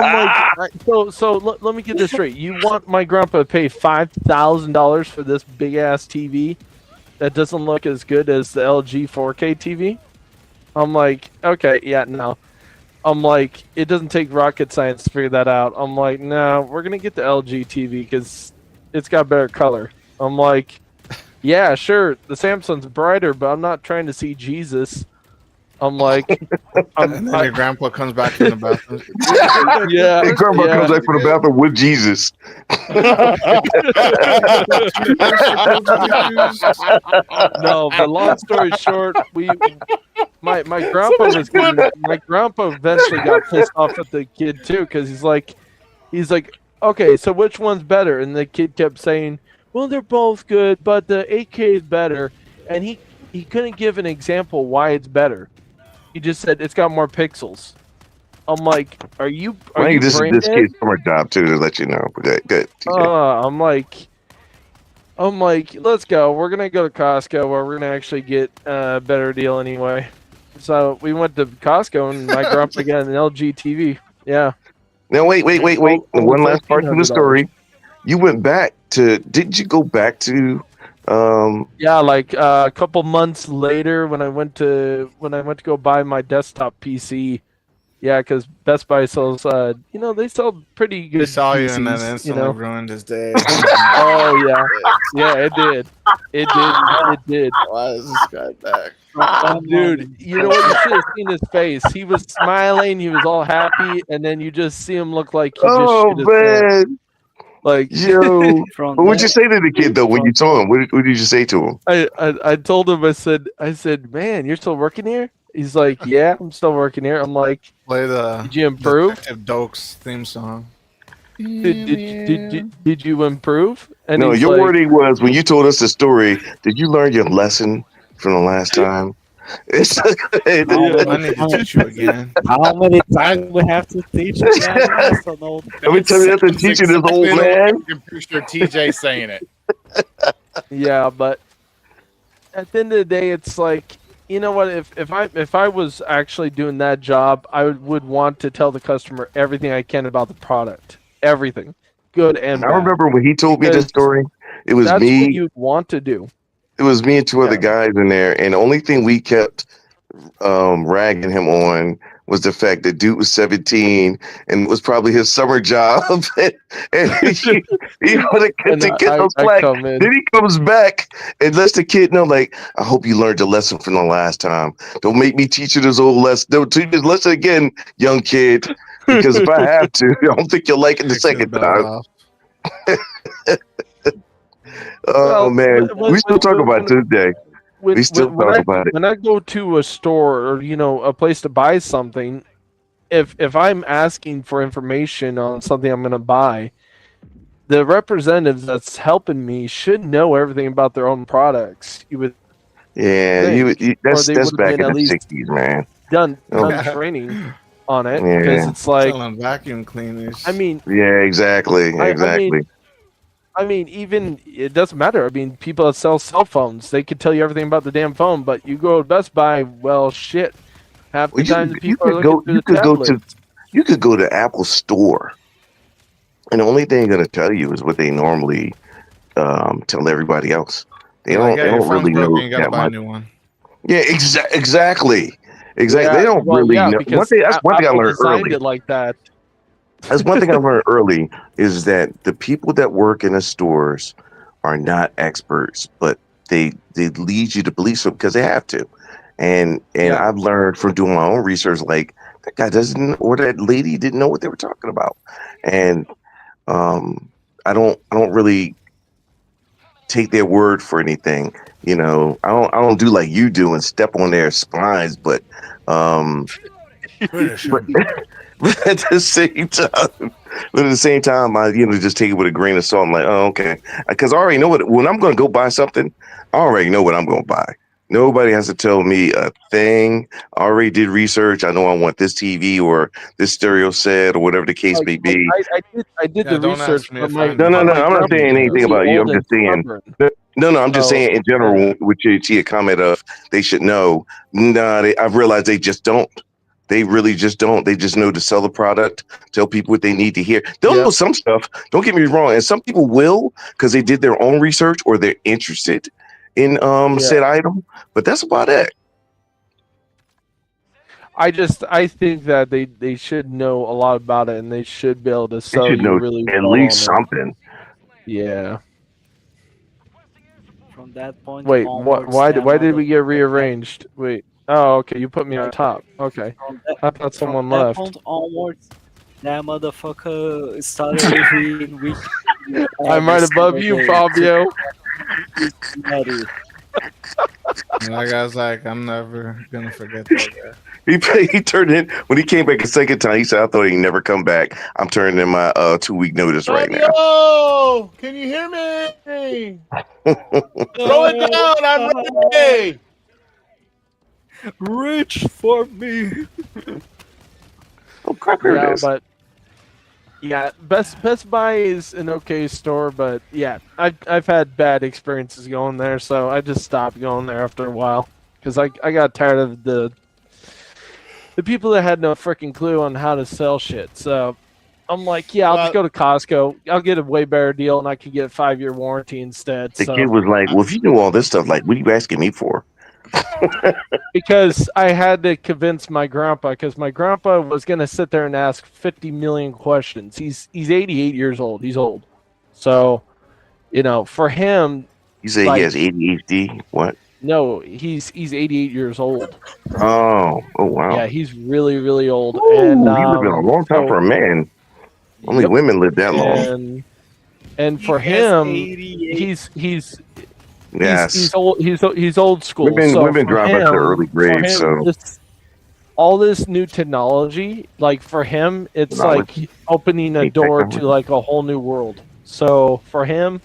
me get this straight. You want my grandpa to pay $5,000 for this big ass TV that doesn't look as good as the LG 4K TV? I'm like, okay, yeah, no. I'm like, it doesn't take rocket science to figure that out. I'm like, no, we're gonna get the LG TV because it's got better color. I'm like, yeah, sure, the Samsung's brighter, but I'm not trying to see Jesus. I'm like, And then your grandpa comes back from the bathroom. yeah, Hey, grandma comes back from the bathroom with Jesus. No, but long story short, my grandpa was getting, my grandpa eventually got pissed off at the kid too because he's like, okay, so which one's better? And the kid kept saying, well, they're both good, but the 8K is better, and he couldn't give an example why it's better. He just said it's got more pixels. I'm like, are you This is brain this dead? kid's summer job too, to let you know. Good. TJ. I'm like, let's go. We're gonna go to Costco where we're gonna actually get a better deal anyway. So we went to Costco and my grandpa got an LG TV. Yeah. Now wait. Only One last part to the $1,300. story. You went back to? Didn't you go back to? Yeah, like a couple months later when I went to go buy my desktop PC. Yeah, because Best Buy sells, they sell pretty good He saw PCs, you and then instantly ruined his day. Oh yeah, it did. It did. Why is this guy back? Dude, you know what? You should have seen his face. He was smiling. He was all happy, and then you just see him look like he just Oh shit his pants. man, Like, yo, From what would you that- say to the kid though when you saw him? What did you say to him? I told him, I said, man, you're still working here? He's like, yeah, I'm still working here. I'm like, Play the did you improve? Detective Dokes theme song. Did you improve? And No, he's your like, wording was when you told us the story. Did you learn your lesson from the last time? It's I need to teach you again. How many times we have to teach it? Man? That's an old. Every time you have to teach this old man. I can picture TJ saying it. yeah, but at the end of the day, it's like, you know what? If I was actually doing that job, I would want to tell the customer everything I can about the product, everything, good and I bad. remember when he told me this Because story. It was That's what me. you'd want to do. It was me and two other guys in there, and the only thing we kept ragging him on was the fact that dude was 17 and it was probably his summer job, and he would have cut And the kid I slack. come in. Then he comes back and lets the kid know, like, I hope you learned your lesson from the last time. Don't make me teach you this old lesson. Don't teach this lesson again, young kid, because if I have to, I don't think you'll like it the Takes his second belt time. off. Oh Well, man, when- we still talk about it to this day. We still talk about it. When I go to a store or a place to buy something, if I'm asking for information on something I'm going to buy, the representatives that's helping me should know everything about their own products. You would Yeah, think, that's they that's would've back been in at the least '60s, man. done Yeah. training on it Yeah. because it's like, Selling vacuum cleaners. I mean, Yeah, exactly, exactly. I mean, even it doesn't matter. I mean, people that sell cell phones, they could tell you everything about the damn phone, but you go to Best Buy, well, shit. Half the Well, time, the people are looking through the tablet. You could go to Apple Store, and the only thing they're gonna tell you is what they normally tell everybody else. They Like, don't. yeah, They your don't phone's really know broken, you gotta that buy a much. new one. Yeah, exactly. They Yeah, don't well, really yeah, know. because That's one thing I Apple learned designed early. it like that. That's one thing I learned early is that the people that work in the stores are not experts, but they lead you to believe so because they have to. And Yeah. I've learned from doing my own research, like that guy doesn't or that lady didn't know what they were talking about. And I don't really take their word for anything. I don't do like you do and step on their spines, but Finish but, him. but at the same time, I just take it with a grain of salt. I'm like, oh, okay, because I already know when I'm going to go buy something, I already know what I'm going to buy. Nobody has to tell me a thing. I already did research. I know I want this TV or this stereo set or whatever the case may be. I did Yeah, the don't ask research. me but if my- I know. No, my I'm not grandpa saying was anything really about you. I'm old just and saying. stubborn. No, I'm just So, saying in general, which you see a comment of they should know. No, I've realized they just don't. They really just don't. They just know to sell the product, tell people what they need to hear. They'll know some stuff. Don't get me wrong. And some people will because they did their own research or they're interested in said item. But that's about it. I think that they should know a lot about it and they should be able to They sell should you know really at well least on it. something. Yeah. From that point Wait, onwards, why that did we get motherfucker- rearranged? Wait. Oh, okay. You put me on top. Okay. I thought someone from that left. point onwards, that motherfucker started reading wiki. I'm right above you, Fabio. And that guy's like, I'm never gonna forget that guy. He turned in when he came back a second time. He said, "I thought he'd never come back. I'm turning in my 2-week notice right now." Fabio, can you hear me? Throw it down. I'm ready. Reach for me. Oh crap! Here it is. But yeah, Best Buy is an okay store, but yeah, I've had bad experiences going there, so I just stopped going there after a while because I got tired of the people that had no freaking clue on how to sell shit. So I'm like, yeah, I'll just go to Costco. I'll get a way better deal, and I can get a 5-year warranty instead. The kid was like, "Well, if you knew all this stuff, like, what are you asking me for?" Because I had to convince my grandpa, because my grandpa was going to sit there and ask 50 million questions. He's 88 years old. He's old. So, for him. You say he has ADHD? What? No, he's 88 years old. Oh wow. Yeah, he's really, really old. Ooh, and he lived a long time for a man. Only women live that long. And for him, he's yes, he's old school. Women drop at the early grades. So all this new technology, like for him, it's like opening a door to like a whole new world. So for him,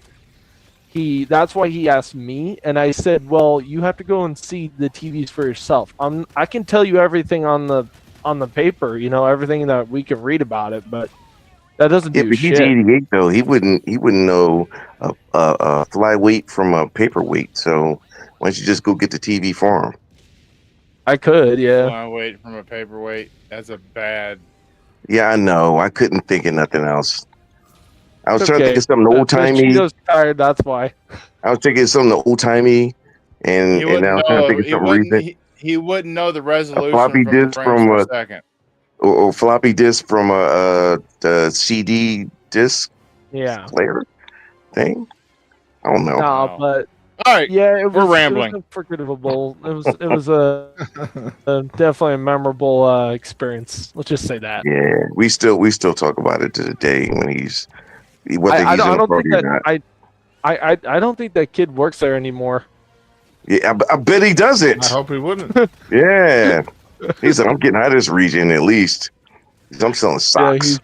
that's why he asked me, and I said, "Well, you have to go and see the TVs for yourself. I can tell you everything on the paper, everything that we can read about it, but that doesn't do but shit." He's 88 though. He wouldn't know a fly weight from a paperweight. So why don't you just go get the TV for him? I could, yeah. Fly weight from a paperweight. That's a bad. Yeah, I know. I couldn't think of nothing else. I was trying to think of something old timey. Cheeto's tired. That's why. I was thinking of something old timey, and now I'm trying to think of something recent. He wouldn't know the resolution. A floppy disk from a second. Or floppy disk from the CD disc player thing. I don't know. No, but all right. Yeah, we're rambling. It was unforgettable. It was a definitely a memorable experience. Let's just say that. Yeah, we still talk about it to the day when he's. I don't think that kid works there anymore. Yeah, I bet he doesn't. I hope he wouldn't. Yeah, he said, "I'm getting out of this region at least. I'm selling socks."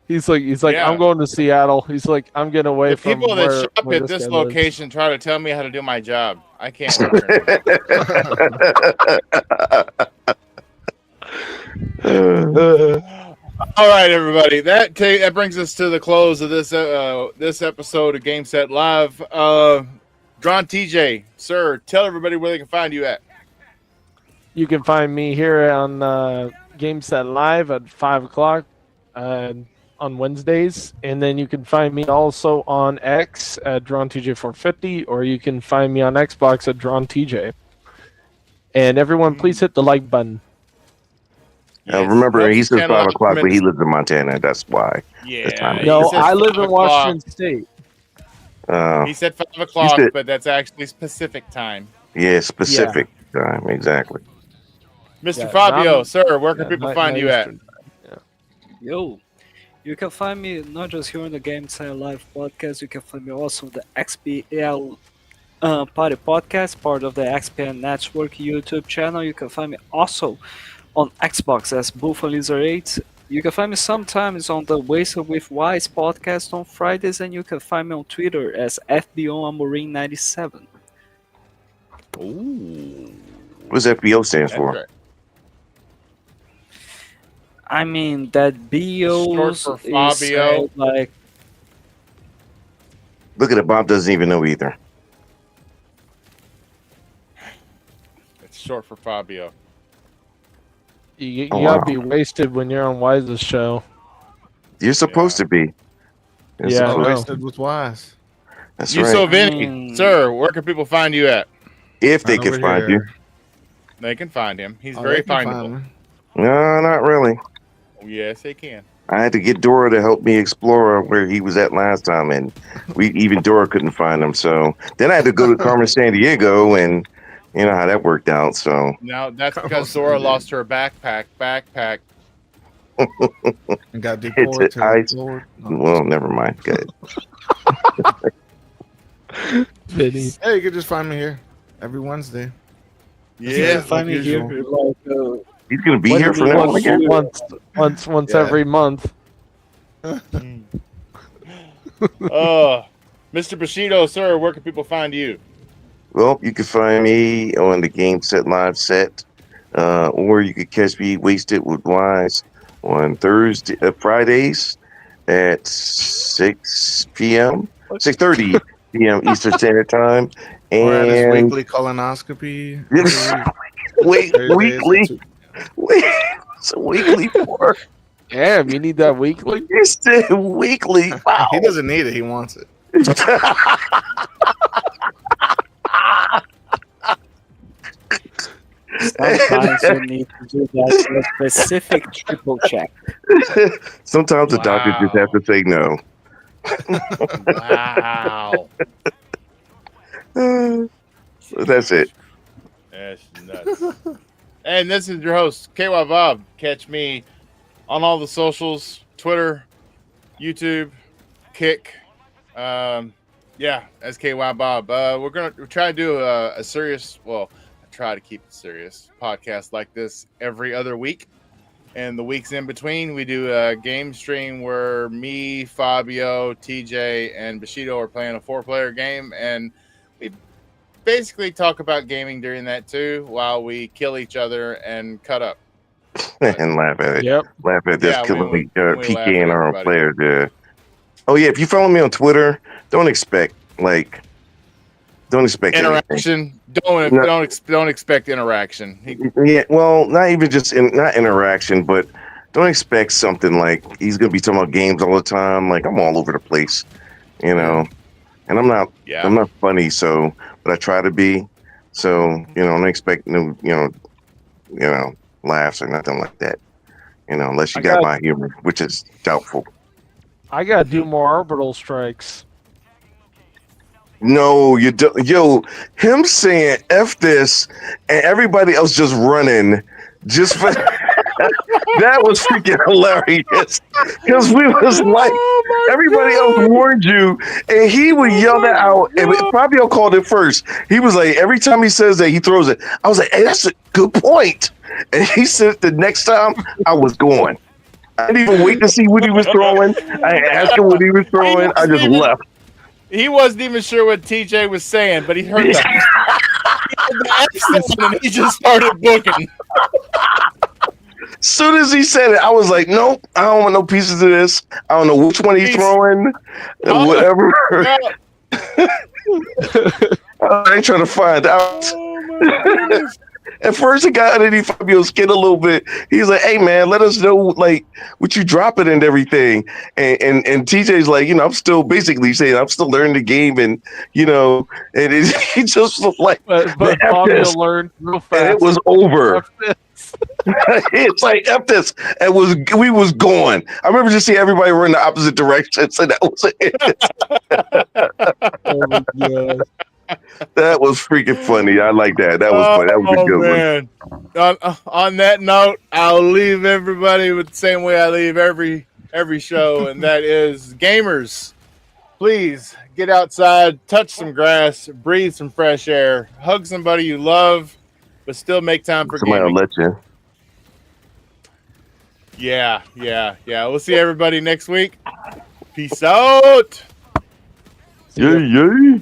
Yeah, he's like, I'm going to Seattle. He's like, I'm getting away the from people that shop where at this location try to tell me how to do my job. I can't. All right, everybody. That brings us to the close of this episode of Game Set Live. Drawn TJ, sir, tell everybody where they can find you at. You can find me here on Game Set Live at 5:00 on Wednesdays, and then you can find me also on X at DrawnTJ450, or you can find me on Xbox at DrawnTJ. And everyone, please hit the like button. Yes. Remember, he says 5:00, but he lives in Montana. That's why. Yeah. No, I live in Washington State. He said 5:00, but that's actually Pacific time. Yeah, specific time, exactly. Mr. Fabio, sir, where can people find you at? Yo, you can find me not just here on the Game Set Live podcast, you can find me also on the XPL Party Podcast, part of the XPL Network YouTube channel. You can find me also on Xbox as Buffalizer8. You can find me sometimes on the Wasted with Wise podcast on Fridays, and you can find me on Twitter as FBO Amorim97. Ooh. What does FBO stands for? Right. I mean, that BO is short for Fabio. Like, look at it, Bob doesn't even know either. It's short for Fabio. You Oh, gotta wow. be wasted when you're on Wise's show. You're supposed to be. You're Yeah, I Oh, know. wasted with wise. That's You right. so I Vinny, mean, sir, where can people find you at? If they Right can over find you. here. They can find him. He's Oh, very they can findable. find me. No, not really. Oh, yes, they can. I had to get Dora to help me explore where he was at last time, and even Dora couldn't find him. So then I had to go to Carmen San Diego, and you know how that worked out. So Now that's Come because on, Dora Sandy. lost her backpack. And got it's deported to ice. Lord. No. Well, never mind. Good. Vinny. Hey, you can just find me here every Wednesday. Yeah. Find me here, usual. like, He's gonna be What do here you from mean? now on Once- again. Once Yeah. every month. Mr. Bushido, sir, where can people find you? Well, you can find me on the Game Set Live set, or you could catch me wasted with Wise on Fridays at 6:30 p.m. Eastern Standard Time, Or at his and weekly colonoscopy. every wait, Thursdays at weekly, 2. it's a weekly for Damn, you need that weekly? you said weekly. Wow. He doesn't need it. He wants it. sometimes you need to do that for a specific triple check. Sometimes the doctor just Wow. have to say no. Wow. That's it. That's nuts. And this is your host, KY Bob. Catch me on all the socials, Twitter, YouTube, Kick. As KY Bob. We're try to do a serious, I try to keep it serious podcast like this every other week. And the weeks in between, we do a game stream where me, Fabio, TJ, and Bushido are playing a 4-player game, and we basically talk about gaming during that too, while we kill each other and cut up. And laugh at it. Yep. Laugh at this Yeah, killing we laugh at PKing our own everybody. players. Yeah. Oh yeah, if you follow me on Twitter, don't expect anything. Interaction. Don't expect interaction. Yeah, well, not even just not interaction, but don't expect something like he's gonna be talking about games all the time. Like I'm all over the place, you know, and I'm not funny, but I try to be. So don't expect no, laughs or nothing like that. Unless you got my humor, which is doubtful. I gotta do more orbital strikes. No, you don't. Yo, him saying "f this" and everybody else just running, just for that was freaking hilarious. Because we was like, everybody else warned you, and he would yell that out. And Fabio called it first. He was like, every time he says that, he throws it. I was like, hey, that's a good point. And he said the next time I was going. I didn't even wait to see what he was throwing. I asked him what he was throwing. I just left. He wasn't even sure what TJ was saying, but he heard the accents and he just started booking. As soon as he said it, I was like, nope, I don't want no pieces of this. I don't know which one he's throwing, whatever. I ain't trying to find out. At first, it got underneath Fabio's skin a little bit. He's like, "Hey, man, let us know like what you dropping and everything." And TJ's like, I'm still basically saying I'm still learning the game, and and he just was like, But Fabio learned real fast. and it was over. It's like F this. We was going. I remember just seeing everybody run the opposite direction. So that was it. Oh my God. That was freaking funny. I like that. That was funny. That was a good one. On that note, I'll leave everybody with the same way I leave every show, and that is gamers. Please get outside, touch some grass, breathe some fresh air, hug somebody you love, but still make time for Somebody gaming. will let you. Yeah. We'll see everybody next week. Peace out. Yay.